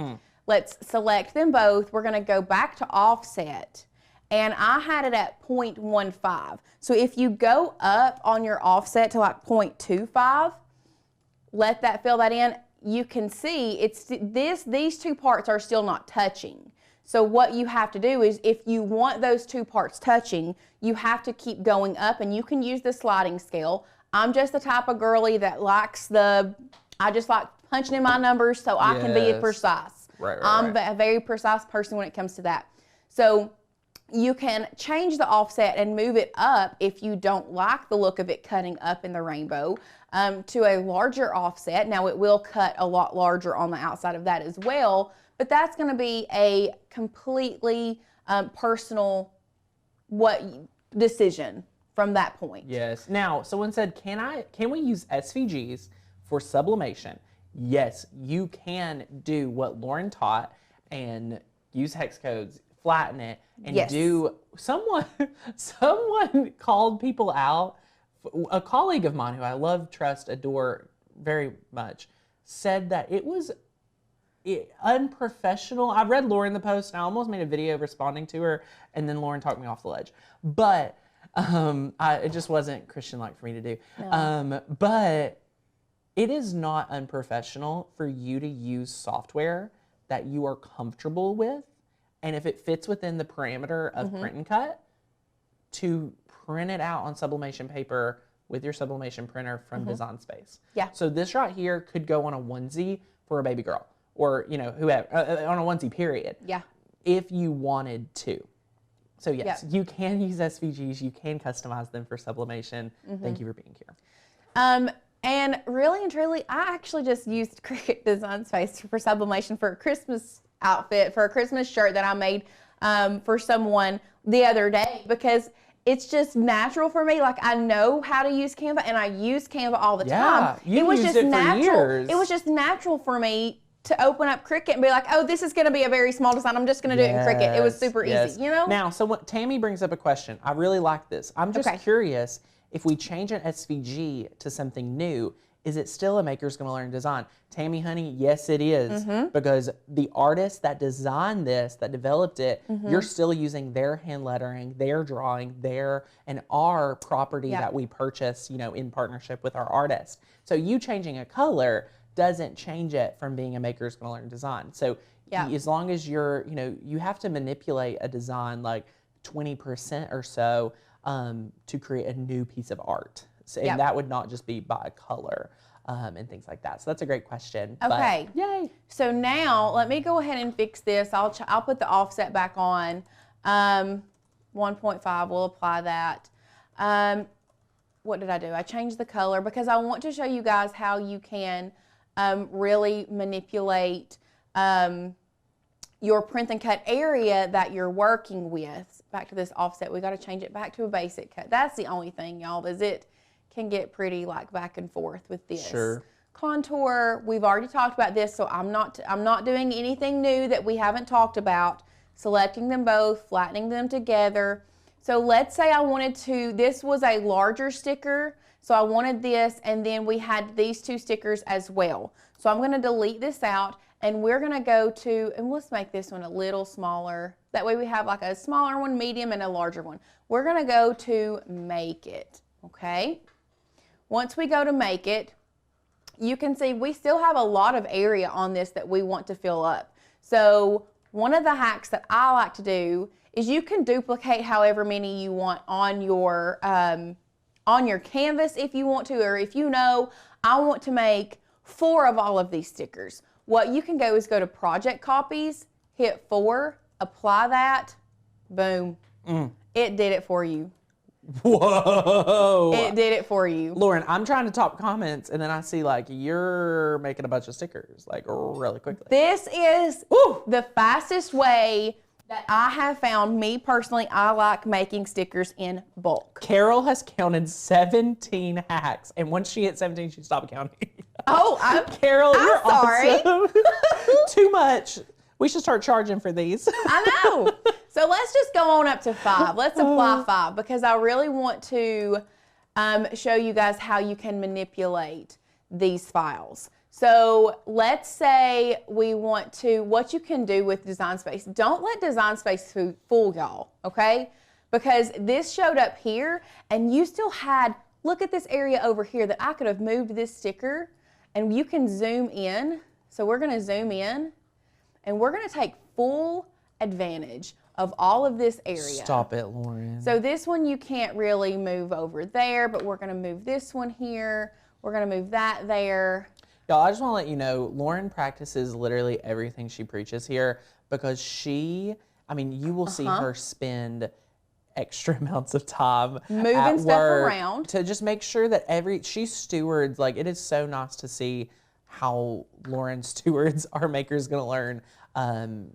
Let's select them both. We're going to go back to offset, and I had it at 0.15. So if you go up on your offset to like 0.25, let that fill that in. You can see it's these 2 parts are still not touching. So what you have to do is, if you want those 2 parts touching, you have to keep going up, and you can use the sliding scale. I'm just the type of girly that likes I just like punching in my numbers so I can be precise. I'm a very precise person when it comes to that. So you can change the offset and move it up if you don't like the look of it cutting up in the rainbow to a larger offset. Now it will cut a lot larger on the outside of that as well, but that's going to be a completely personal decision from that point. Yes. Now, someone said, can we use SVGs for sublimation? Yes, you can do what Lauren taught and use hex codes, flatten it, and do. Someone called people out. A colleague of mine who I love, trust, adore very much said that it was unprofessional. I read Lauren the post and I almost made a video responding to her, and then Lauren talked me off the ledge. But it just wasn't Christian-like for me to do. No. But It is not unprofessional for you to use software that you are comfortable with, and if it fits within the parameter of print and cut, to print it out on sublimation paper with your sublimation printer from Design Space. Yeah. So this right here could go on a onesie for a baby girl, or whoever, on a onesie period. Yeah. If you wanted to. So yes, you can use SVGs, you can customize them for sublimation. Thank you for being here. And really and truly, I actually just used Cricut Design Space for sublimation for a Christmas outfit, for a Christmas shirt that I made for someone the other day, because it's just natural for me. Like, I know how to use Canva, and I use Canva all the time. It was just natural. For years. It was just natural for me to open up Cricut and be like, oh, this is going to be a very small design. I'm just going to do it in Cricut. It was super easy, you know? Now, so what Tammy brings up a question. I really like this. I'm just curious, if we change an SVG to something new, is it still a Maker's Gonna Learn design? Tammy, honey, yes, it is. Because the artist that designed this, that developed it, you're still using their hand lettering, their drawing, and our property that we purchase, in partnership with our artist. So you changing a color doesn't change it from being a Maker's Gonna Learn design. So as long as you're, you have to manipulate a design like 20% or so to create a new piece of art. So, and that would not just be by color and things like that. So that's a great question. Okay. But, yay. So now let me go ahead and fix this. I'll put the offset back on. 1.5, we'll apply that. What did I do? I changed the color because I want to show you guys how you can really manipulate your print and cut area that you're working with. Back to this offset, we got to change it back to a basic cut. That's the only thing, y'all, is it can get pretty like back and forth with this. Sure. Contour, we've already talked about this, so I'm not doing anything new that we haven't talked about. Selecting them both, flattening them together. So let's say I wanted to, this was a larger sticker, so I wanted this, and then we had these two stickers as well. So I'm gonna delete this out, and we're gonna go to, and let's make this one a little smaller. That way we have like a smaller one, medium, and a larger one. We're gonna go to Make It, okay? Once we go to Make It, you can see we still have a lot of area on this that we want to fill up. So one of the hacks that I like to do is you can duplicate however many you want on your canvas if you want to, or if I want to make 4 of all of these stickers. What you can go is go to Project Copies, hit 4, apply that, boom. It did it for you. Whoa. It did it for you. Lauren, I'm trying to top comments, and then I see like you're making a bunch of stickers like really quickly. This is the fastest way that I have found. Me personally, I like making stickers in bulk. Carol has counted 17 hacks, and once she hit 17, she stopped counting. Oh, Carol, I'm you're sorry. Awesome. Too much. We should start charging for these. I know. So let's just go on up to 5. Let's apply 5 because I really want to show you guys how you can manipulate these files. So let's say we want to, what you can do with Design Space. Don't let Design Space fool y'all, okay? Because this showed up here and you still had, look at this area over here that I could have moved this sticker, and you can zoom in. So we're gonna zoom in and we're gonna take full advantage of all of this area. Stop it, Lauren. So this one you can't really move over there, but we're gonna move this one here. We're gonna move that there. Y'all, I just wanna let you know, Lauren practices literally everything she preaches here because you will see her spend extra amounts of time moving stuff around to just make sure that she stewards, like it is so nice to see how Lauren stewards our Maker's Gonna Learn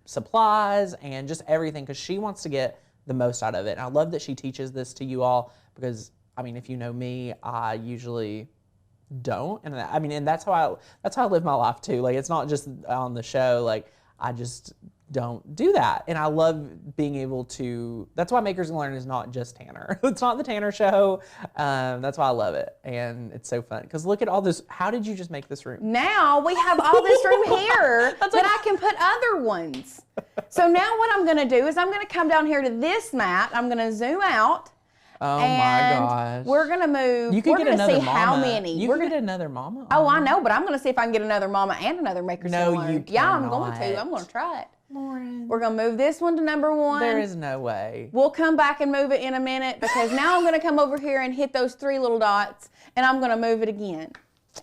supplies and just everything, because she wants to get the most out of it. And I love that she teaches this to you all because, if you know me, I usually don't. And that's how I live my life too. Like, it's not just on the show. Like, I just don't do that. And I love being able to, that's why Maker's Gonna Learn is not just Tanner. It's not the Tanner show. That's why I love it. And it's so fun. Because look at all this. How did you just make this room? Now we have all this room here that I can put other ones. So now what I'm gonna do is I'm gonna come down here to this mat. I'm gonna zoom out Oh and my gosh. we're gonna move. You could we're get gonna another see mama. how many. You could get another mama. Oh, I know, but I'm gonna see if I can get another mama and another Maker's No, Gonna Learn. you Yeah, I'm going cannot. to. I'm gonna try it. Lauren. We're gonna move this one to number 1. There is no way. We'll come back and move it in a minute because now I'm gonna come over here and hit those 3 little dots, and I'm gonna move it again.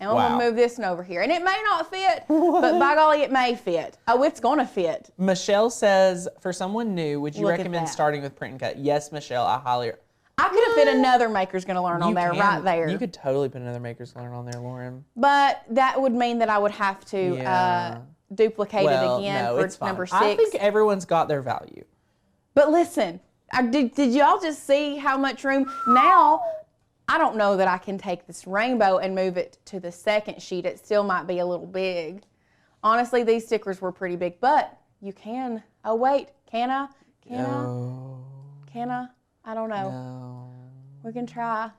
And I'm gonna move this one over here. And it may not fit, but by golly, it may fit. Oh, it's gonna fit. Michelle says, for someone new, would you Look at recommend that. starting with print and cut? Yes, Michelle, I highly. I could have fit another Maker's Gonna Learn on there, right there. You could totally put another Maker's Learn on there, Lauren. But that would mean that I would have to duplicate it again no, for it's fine. number 6. I think everyone's got their value. But listen, did y'all just see how much room? Now, I don't know that I can take this rainbow and move it to the second sheet. It still might be a little big. Honestly, these stickers were pretty big, but you can. Oh, wait, can I? Can I? I don't know. No. We can try.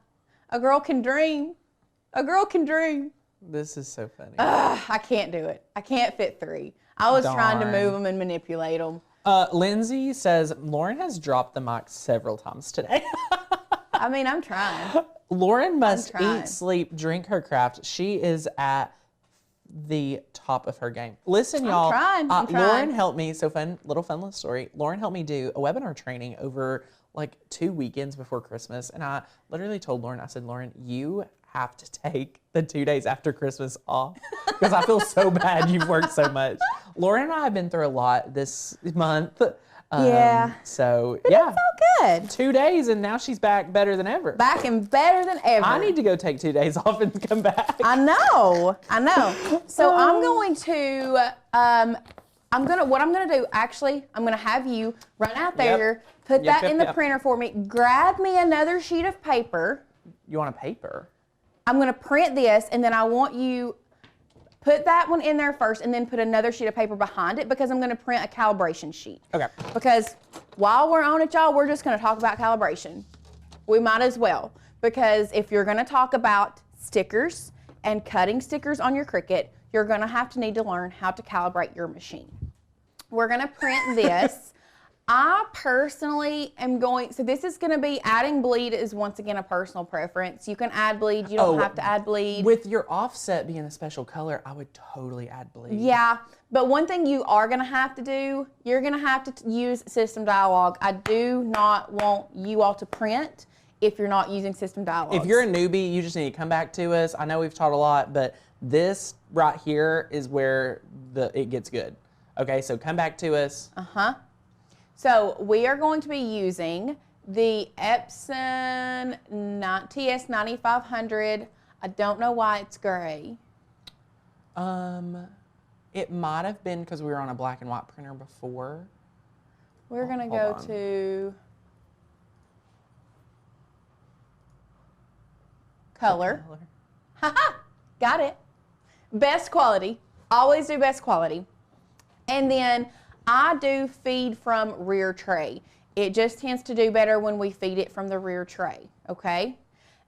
A girl can dream. A girl can dream. This is so funny. I can't do it. I can't fit 3. I was trying to Darn. move them and manipulate them. Lindsay says, Lauren has dropped the mic several times today. I mean, I'm trying. Lauren must trying. eat, sleep, drink her craft. She is at the top of her game. Listen, y'all. I'm trying. Lauren helped me. So little fun story. Lauren helped me do a webinar training over like 2 weekends before Christmas. And I literally told Lauren, I said, Lauren, you have to take the 2 days after Christmas off because I feel so bad you've worked so much. Lauren and I have been through a lot this month. Yeah. So, But yeah. it's all good. 2 days and now she's back better than ever. Back and better than ever. I need to go take 2 days off and come back. I know. So I'm going to, what I'm gonna do, actually, I'm gonna have you run out there, put that in the printer for me, grab me another sheet of paper. You want a paper? I'm gonna print this, and then I want you put that one in there first, and then put another sheet of paper behind it because I'm gonna print a calibration sheet. Okay. Because while we're on it, y'all, we're just gonna talk about calibration. We might as well, because if you're gonna talk about stickers and cutting stickers on your Cricut, you're gonna have to need to learn how to calibrate your machine. We're gonna print this. I personally am going, so this is gonna be, adding bleed is once again a personal preference. You can add bleed, you don't have to add bleed. With your offset being a special color, I would totally add bleed. Yeah, but one thing you are gonna have to do, you're gonna have to use System Dialog. I do not want you all to print if you're not using System Dialog. If you're a newbie, you just need to come back to us. I know we've taught a lot, but this right here is where it gets good. Okay, so come back to us. So we are going to be using the Epson TS9500. I don't know why it's gray. It might have been because we were on a black and white printer before. We're gonna go to color. Haha, got it. Best quality. Always do best quality. And then I do feed from rear tray. It just tends to do better when we feed it from the rear tray, okay?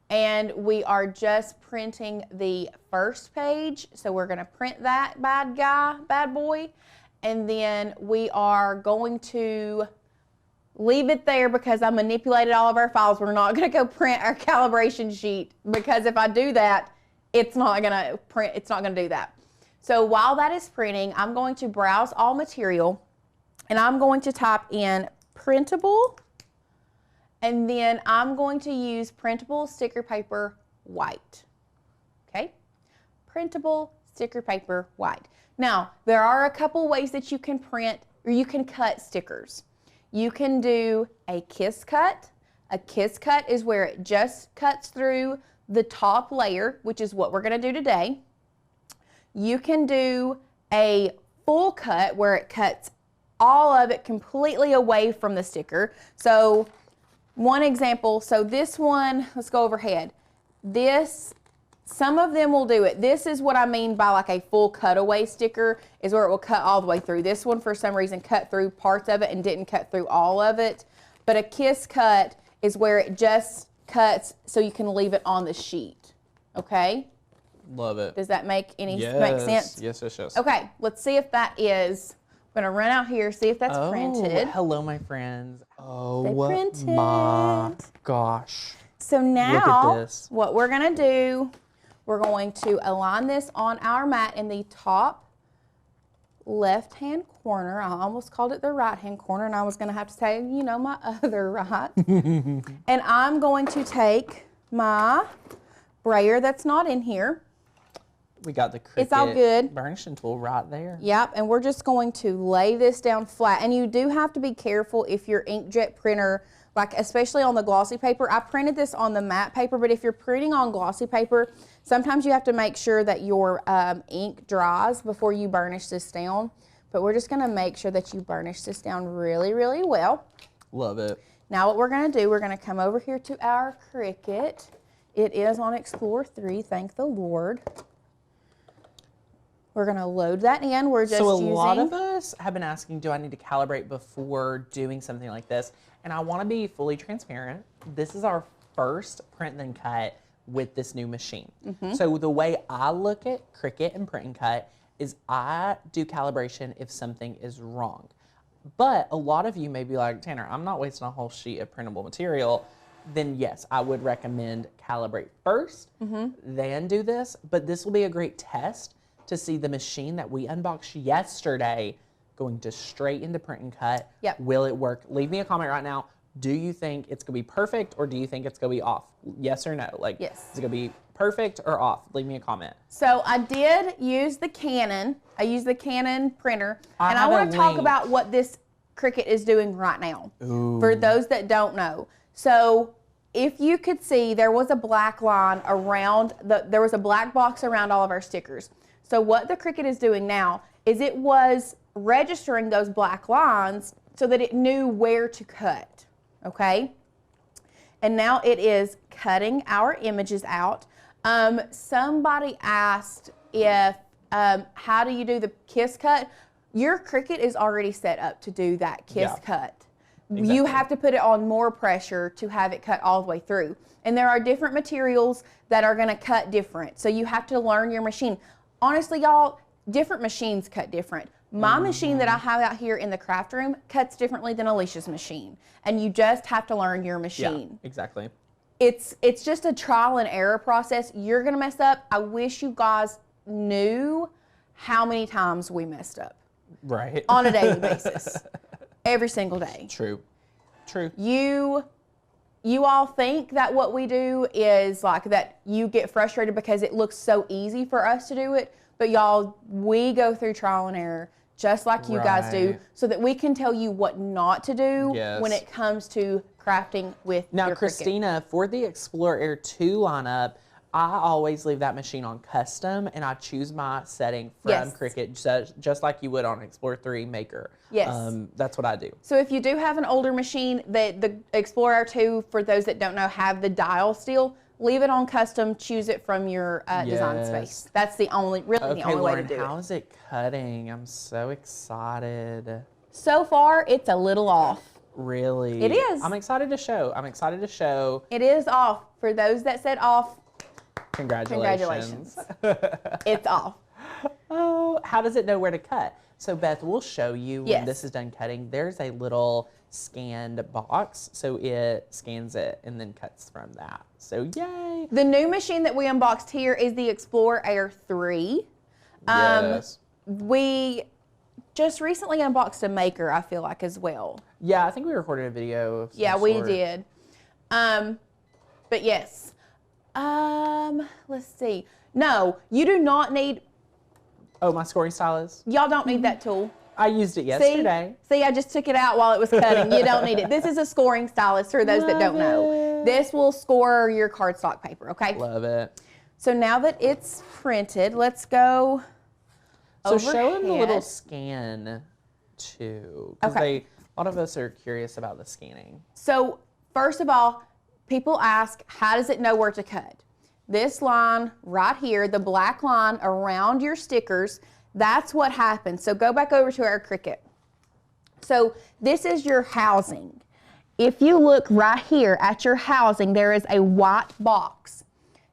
And we are just printing the first page. So we're gonna print that bad boy. And then we are going to leave it there because I manipulated all of our files. We're not gonna go print our calibration sheet because if I do that, it's not gonna print, it's not gonna do that. So while that is printing, I'm going to browse all material and I'm going to type in printable, and then I'm going to use printable sticker paper white, okay? Printable sticker paper white. Now, there are a couple ways that you can print or you can cut stickers. You can do a kiss cut. A kiss cut is where it just cuts through the top layer, which is what we're gonna do today. You can do a full cut where it cuts all of it completely away from the sticker. So one example, so this one, let's go overhead. This, some of them will do it. This is what I mean by like a full cutaway sticker, is where it will cut all the way through. This one, for some reason, cut through parts of it and didn't cut through all of it. But a kiss cut is where it just cuts so you can leave it on the sheet, okay? Love it. Does that make sense? Yes, yes, yes. Okay, let's see if that is. I'm gonna run out here, see if that's printed. Hello, my friends. Oh printed. my gosh. So now, this. what we're gonna do, we're going to align this on our mat in the top left-hand corner. I almost called it the right-hand corner, and I was gonna have to say, you know, my other right. And I'm going to take my brayer that's not in here. We got the Cricut It's all good. burnishing tool right there. Yep, and we're just going to lay this down flat. And you do have to be careful if your inkjet printer, like especially on the glossy paper. I printed this on the matte paper, but if you're printing on glossy paper, sometimes you have to make sure that your ink dries before you burnish this down. But we're just gonna make sure that you burnish this down really, really well. Love it. Now what we're gonna do, we're gonna come over here to our Cricut. It is on Explorer 3, thank the Lord. We're gonna load that in. We're just So a lot of us have been asking, do I need to calibrate before doing something like this? And I wanna be fully transparent. This is our first print then cut with this new machine. So the way I look at Cricut and print and cut is I do calibration if something is wrong. But a lot of you may be like, Tanner, I'm not wasting a whole sheet of printable material. Then yes, I would recommend calibrate first, then do this. But this will be a great test to see the machine that we unboxed yesterday going to straight into print and cut. Yep. Will it work? Leave me a comment right now. Do you think it's gonna be perfect or do you think it's gonna be off? Yes or no? Like, Yes. Is it gonna be perfect or off? Leave me a comment. So I did use the Canon. I used the Canon printer. And I have a want to talk link. about what this Cricut is doing right now. Ooh. For those that don't know. So if you could see, there was a black line around, there was a black box around all of our stickers. So what the Cricut is doing now is it was registering those black lines so that it knew where to cut, okay? And now it is cutting our images out. Somebody asked if, how do you do the kiss cut? Your Cricut is already set up to do that kiss cut. Exactly. You have to put it on more pressure to have it cut all the way through. And there are different materials that are gonna cut different. So you have to learn your machine. Honestly, y'all, different machines cut different. My machine that I have out here in the craft room cuts differently than Alicia's machine. And you just have to learn your machine. Yeah, exactly. It's just a trial and error process. You're gonna mess up. I wish you guys knew how many times we messed up Right. on a daily basis. Every single day. True. True. You all think that what we do is like that you get frustrated because it looks so easy for us to do it, but y'all, we go through trial and error just like you guys do Right. so that we can tell you what not to do Yes. when it comes to crafting with Now, your Cricut. Christina, for the Explorer Air 2 lineup, I always leave that machine on custom and I choose my setting from Yes. Cricut just like you would on Explorer 3 Maker. Yes. That's what I do. So if you do have an older machine, the Explorer 2, for those that don't know, have the dial still, leave it on custom, choose it from your design Yes. space. That's the only, really the Okay, only Lauren, way to do how it. is it cutting? I'm so excited. So far, it's a little off. Really? It is. I'm excited to show. I'm excited to show. It is off. For those that said off, Congratulations. it's off. Oh, how does it know where to cut? So Beth, we'll show you Yes. when this is done cutting. There's a little scanned box, so it scans it and then cuts from that. So yay! The new machine that we unboxed here is the Explorer Air 3. Yes. We just recently unboxed a Maker, I feel like, as well. Yeah, I think we recorded a video. Of some Yeah, we sort. did. But yes. Let's see. No, you do not need, Oh, my scoring stylus. y'all don't need that tool. I used it yesterday. See, I just took it out while it was cutting. You don't need it. This is a scoring stylus for those that don't know. Love it. This will score your cardstock paper, okay? Love it. So now that it's printed, let's go So show them the little overhead. scan too, because Okay. a lot of us are curious about the scanning. So first of all, people ask, how does it know where to cut? This line right here, the black line around your stickers, that's what happens. So go back over to our Cricut. So this is your housing. If you look right here at your housing, there is a white box.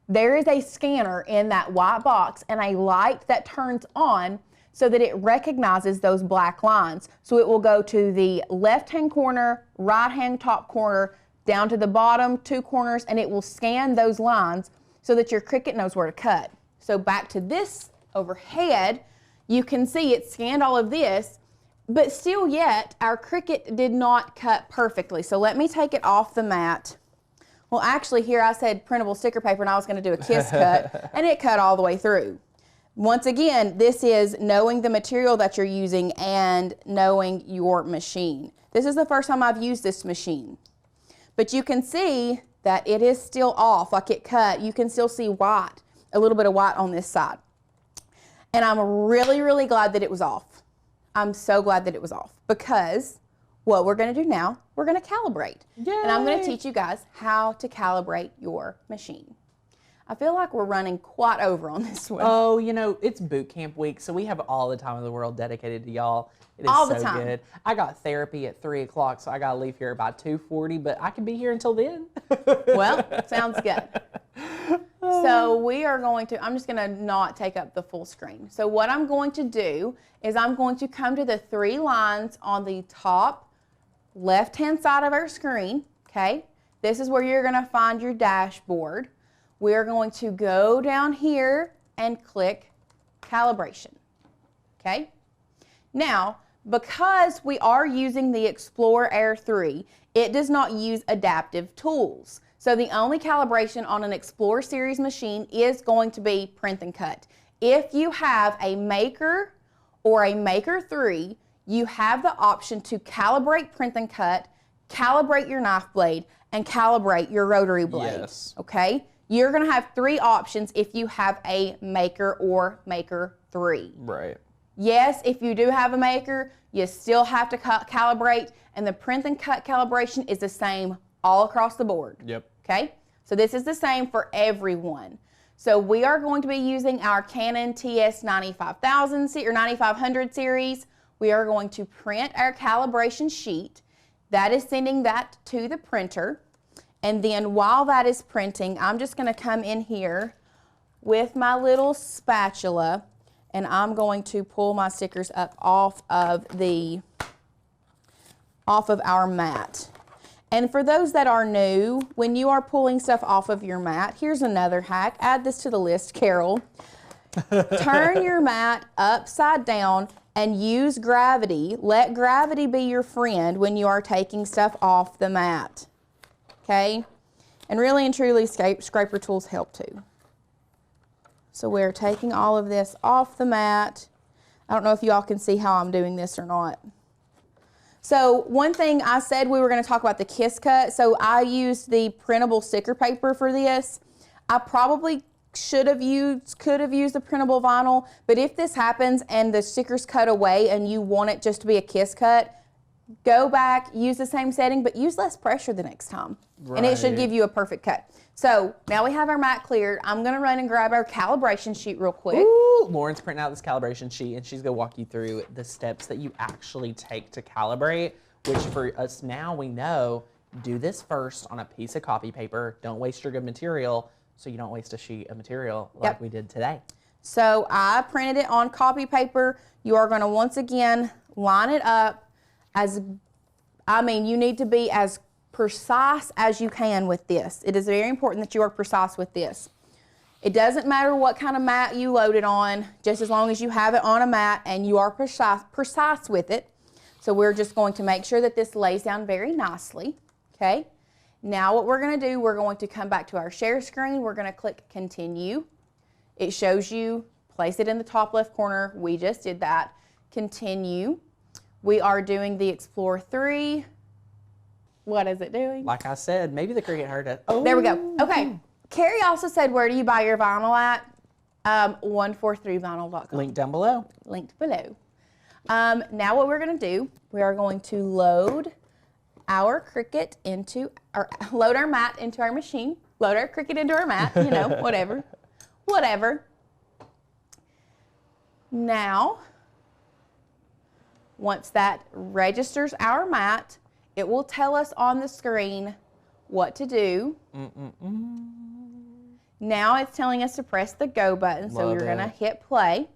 There is a scanner in that white box and a light that turns on so that it recognizes those black lines. So it will go to the left-hand corner, right-hand top corner, down to the bottom 2 corners, and it will scan those lines so that your Cricut knows where to cut. So back to this overhead, you can see it scanned all of this, but still yet our Cricut did not cut perfectly. So let me take it off the mat. Well, actually here I said printable sticker paper and I was going to do a kiss cut, and it cut all the way through. Once again, this is knowing the material that you're using and knowing your machine. This is the first time I've used this machine. But you can see that it is still off, like it cut. You can still see white, a little bit of white on this side. And I'm really, really glad that it was off. I'm so glad that it was off, because what we're going to do now, we're going to calibrate. Yay. And I'm going to teach you guys how to calibrate your machine. I feel like we're running quite over on this one. Oh, you know, it's boot camp week, so we have all the time in the world dedicated to y'all. It is all the so time. Good. I got therapy at 3 o'clock, so I got to leave here about 2:40, but I can be here until then. Well, sounds good. So we are going to, I'm just going to not take up the full screen. So what I'm going to do is I'm going to come to the 3 lines on the top left-hand side of our screen, okay? This is where you're going to find your dashboard. We're going to go down here and click calibration, okay? Now, because we are using the Explorer Air 3, it does not use adaptive tools. So the only calibration on an Explorer series machine is going to be print and cut. If you have a Maker or a Maker 3, you have the option to calibrate print and cut, calibrate your knife blade, and calibrate your rotary blade, Yes. okay? You're going to have 3 options if you have a Maker or Maker 3. Right. Yes, if you do have a Maker, you still have to calibrate, and the print and cut calibration is the same all across the board. Yep. Okay? So this is the same for everyone. So we are going to be using our Canon TS 95,000 or 9500 series. We are going to print our calibration sheet. That is sending that to the printer. And then while that is printing, I'm just going to come in here with my little spatula, and I'm going to pull my stickers up off of our mat. And for those that are new, when you are pulling stuff off of your mat, here's another hack. Add this to the list, Carol. Turn your mat upside down and use gravity. Let gravity be your friend when you are taking stuff off the mat. Okay? And really and truly, scraper tools help too. So we're taking all of this off the mat. I don't know if y'all can see how I'm doing this or not. So one thing I said we were going to talk about the kiss cut. So I used the printable sticker paper for this. I probably could have used the printable vinyl, but if this happens and the stickers cut away and you want it just to be a kiss cut, go back, use the same setting, but use less pressure the next time. Right. And it should give you a perfect cut. So now we have our mat cleared. I'm going to run and grab our calibration sheet real quick. Ooh, Lauren's printing out this calibration sheet, and she's going to walk you through the steps that you actually take to calibrate, which for us now we know, do this first on a piece of copy paper. Don't waste your good material so you don't waste a sheet of material like we did today. So I printed it on copy paper. You are going to once again line it up you need to be as precise as you can with this. It is very important that you are precise with this. It doesn't matter what kind of mat you load it on, just as long as you have it on a mat and you are precise with it. So we're just going to make sure that this lays down very nicely, okay? Now what we're going to do, we're going to come back to our share screen. We're going to click continue. It shows you, place it in the top left corner. We just did that. Continue. We are doing the Explorer 3. What is it doing? Like I said, maybe the Cricut heard it. Oh. There we go. Okay. Carrie also said, where do you buy your vinyl at? 143vinyl.com. Link down below. Linked below. Now what we're going to do, we are going to load our Cricut load our mat into our machine. Load our Cricut into our mat, you know, whatever. Whatever. Now, once that registers our mat, it will tell us on the screen what to do. Now it's telling us to press the go button, so we're going to hit play.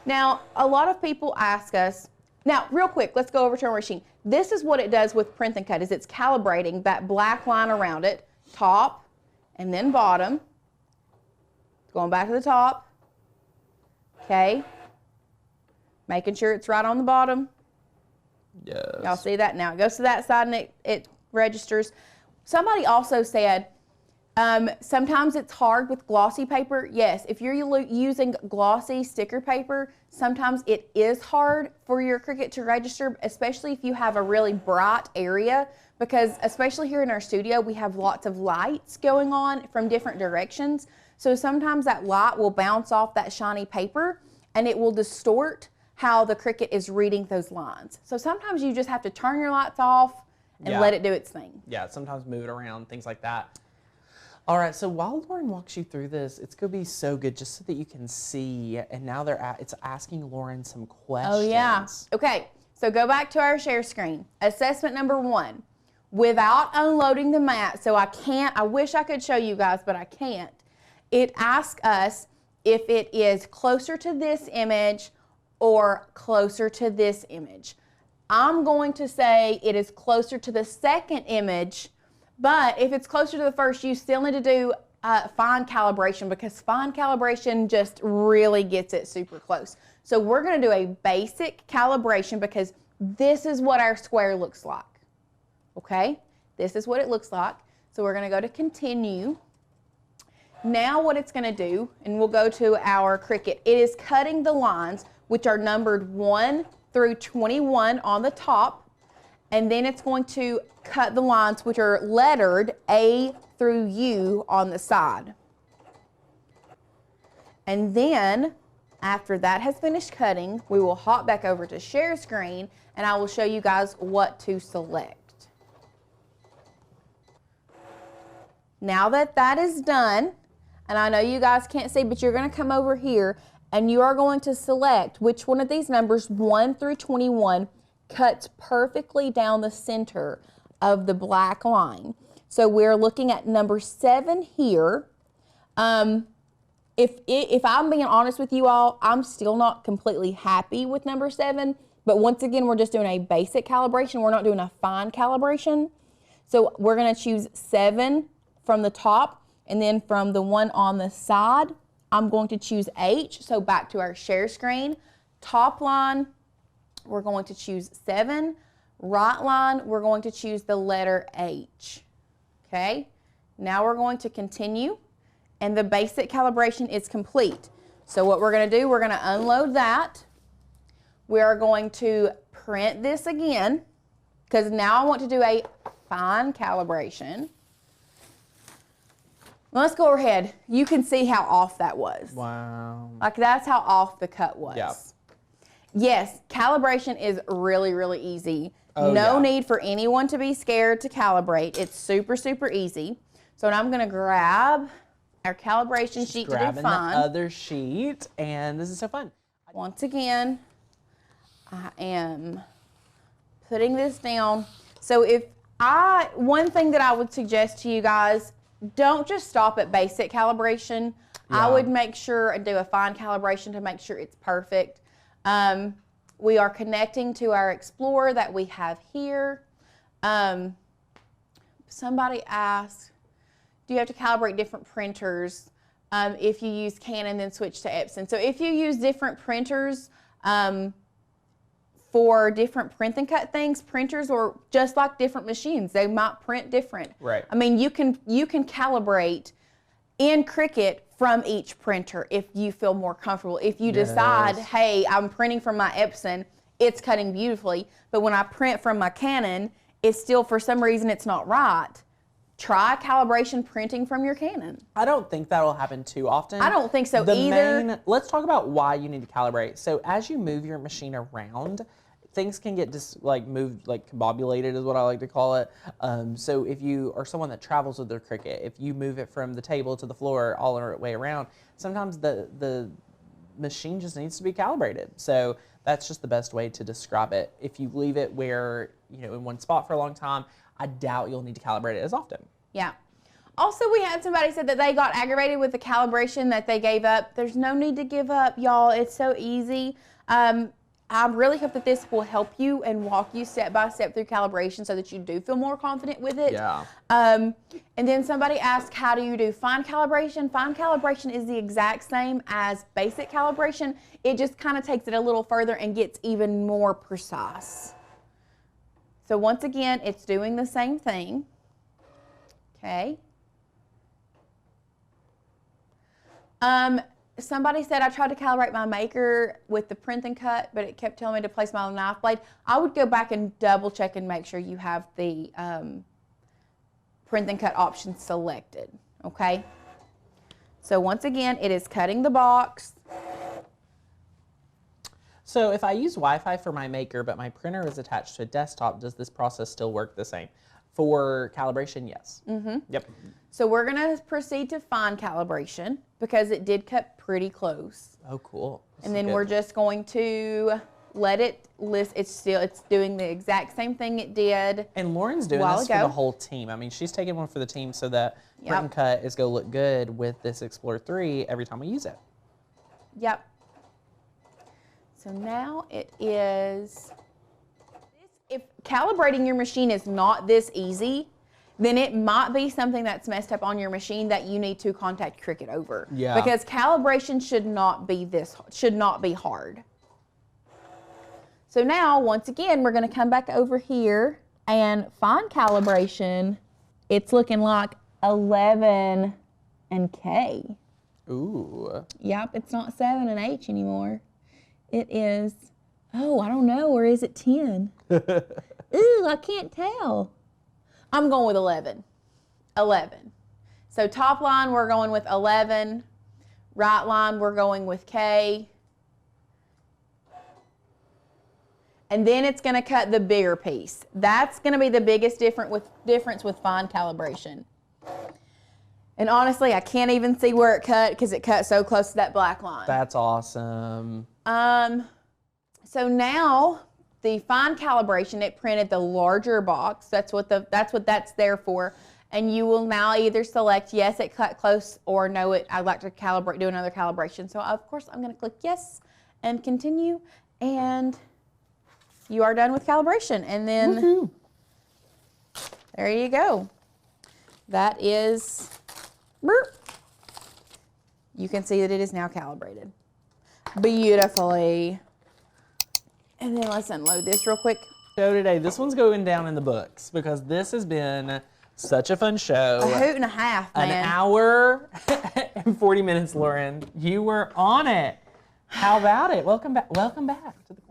Now, a lot of people ask us, now real quick, let's go over to our machine. This is what it does with print and cut, is it's calibrating that black line around it, top and then bottom. Going back to the top, okay. Making sure it's right on the bottom. Yes. Y'all see that? Now it goes to that side and it registers. Somebody also said, sometimes it's hard with glossy paper. Yes, if you're using glossy sticker paper, sometimes it is hard for your Cricut to register, especially if you have a really bright area, because especially here in our studio, we have lots of lights going on from different directions. So sometimes that light will bounce off that shiny paper and it will distort how the Cricut is reading those lines. So sometimes you just have to turn your lights off and let it do its thing. Yeah, sometimes move it around, things like that. All right, so while Lauren walks you through this, it's going to be so good just so that you can see. And now it's asking Lauren some questions. Oh, yeah. Okay, so go back to our share screen. Assessment number 1. Without unloading the mat, so I wish I could show you guys, but I can't. It asks us if it is closer to this image or closer to this image. I'm going to say it is closer to the second image, but if it's closer to the first, you still need to do fine calibration, because fine calibration just really gets it super close. So we're going to do a basic calibration because this is what our square looks like. Okay? This is what it looks like. So we're going to go to continue. Now what it's going to do, and we'll go to our Cricut, it is cutting the lines which are numbered 1 through 21 on the top, and then it's going to cut the lines which are lettered A through U on the side. And then after that has finished cutting, we will hop back over to share screen and I will show you guys what to select. Now that that is done, and I know you guys can't see, but you're going to come over here and you are going to select which one of these numbers, 1 through 21, cuts perfectly down the center of the black line. So we're looking at number 7 here. If I'm being honest with you all, I'm still not completely happy with number 7. But once again, we're just doing a basic calibration. We're not doing a fine calibration. So we're going to choose 7 from the top, and then from the one on the side, I'm going to choose H. So back to our share screen. Top line, we're going to choose 7. Right line, we're going to choose the letter H. Okay, now we're going to continue, and the basic calibration is complete. So what we're going to do, we're going to unload that. We are going to print this again, because now I want to do a fine calibration. Let's go ahead. You can see how off that was. Wow. Like, that's how off the cut was. Yeah. Yes, calibration is really, really easy. Oh, no yeah. need for anyone to be scared to calibrate. It's super, super easy. So now I'm going to grab our calibration sheet to do Grabbing fine. the other sheet, and this is so fun. Once again, I am putting this down. So one thing that I would suggest to you guys, don't just stop at basic calibration. Yeah. I would make sure and do a fine calibration to make sure it's perfect. We are connecting to our Explorer that we have here. Somebody asked, do you have to calibrate different printers if you use Canon then switch to Epson? So if you use different printers for different print and cut things, printers are just like different machines. They might print different. Right. I mean, you can calibrate in Cricut from each printer if you feel more comfortable. If you decide, hey, I'm printing from my Epson, it's cutting beautifully, but when I print from my Canon, it's still, for some reason, it's not right. Try calibration printing from your Canon. I don't think that'll happen too often. I don't think so either. Let's talk about why you need to calibrate. So as you move your machine around, things can get moved, like combobulated is what I like to call it. So if you are someone that travels with their Cricut, if you move it from the table to the floor all the way around, sometimes the machine just needs to be calibrated. So that's just the best way to describe it. If you leave it where, in one spot for a long time, I doubt you'll need to calibrate it as often. Yeah. Also, we had somebody said that they got aggravated with the calibration that they gave up. There's no need to give up, y'all. It's so easy. I really hope that this will help you and walk you step by step through calibration so that you do feel more confident with it. Yeah. And then somebody asked, how do you do fine calibration? Fine calibration is the exact same as basic calibration. It just kind of takes it a little further and gets even more precise. So once again, it's doing the same thing. Okay. Somebody said I tried to calibrate my maker with the print and cut, but it kept telling me to place my knife blade. I would go back and double check and make sure you have the print and cut option selected, okay? So once again, it is cutting the box. So if I use Wi-Fi for my maker, but my printer is attached to a desktop, does this process still work the same? For calibration, yes. Mm-hmm. Yep. So we're gonna proceed to fine calibration because it did cut pretty close. Oh, cool. And then we're just going to let it list. It's doing the exact same thing it did. And Lauren's doing this for the whole team. I mean, she's taking one for the team so that print and cut is gonna look good with this Explorer 3 every time we use it. Yep. So now it is. If calibrating your machine is not this easy, then it might be something that's messed up on your machine that you need to contact Cricut over. Yeah. Because calibration should not be hard. So now, once again, we're going to come back over here and fine calibration. It's looking like 11 and K. Ooh. Yep, it's not 7 and H anymore. It is, oh, I don't know, or is it 10? Ooh, I can't tell. I'm going with 11. 11. So top line, we're going with 11. Right line, we're going with K. And then it's going to cut the bigger piece. That's going to be the biggest difference with fine calibration. And honestly, I can't even see where it cut because it cut so close to that black line. That's awesome. So now the fine calibration, it printed the larger box. That's what that's there for. And you will now either select yes, it cut close, or no, I'd like to do another calibration. So of course I'm going to click yes and continue, and you are done with calibration. And then there you go. That is, you can see that it is now calibrated beautifully. And then let's unload this real quick. Show today. This one's going down in the books because this has been such a fun show. A hoot and a half, man. An hour and 40 minutes, Lauren. You were on it. How about it? Welcome back. Welcome back to the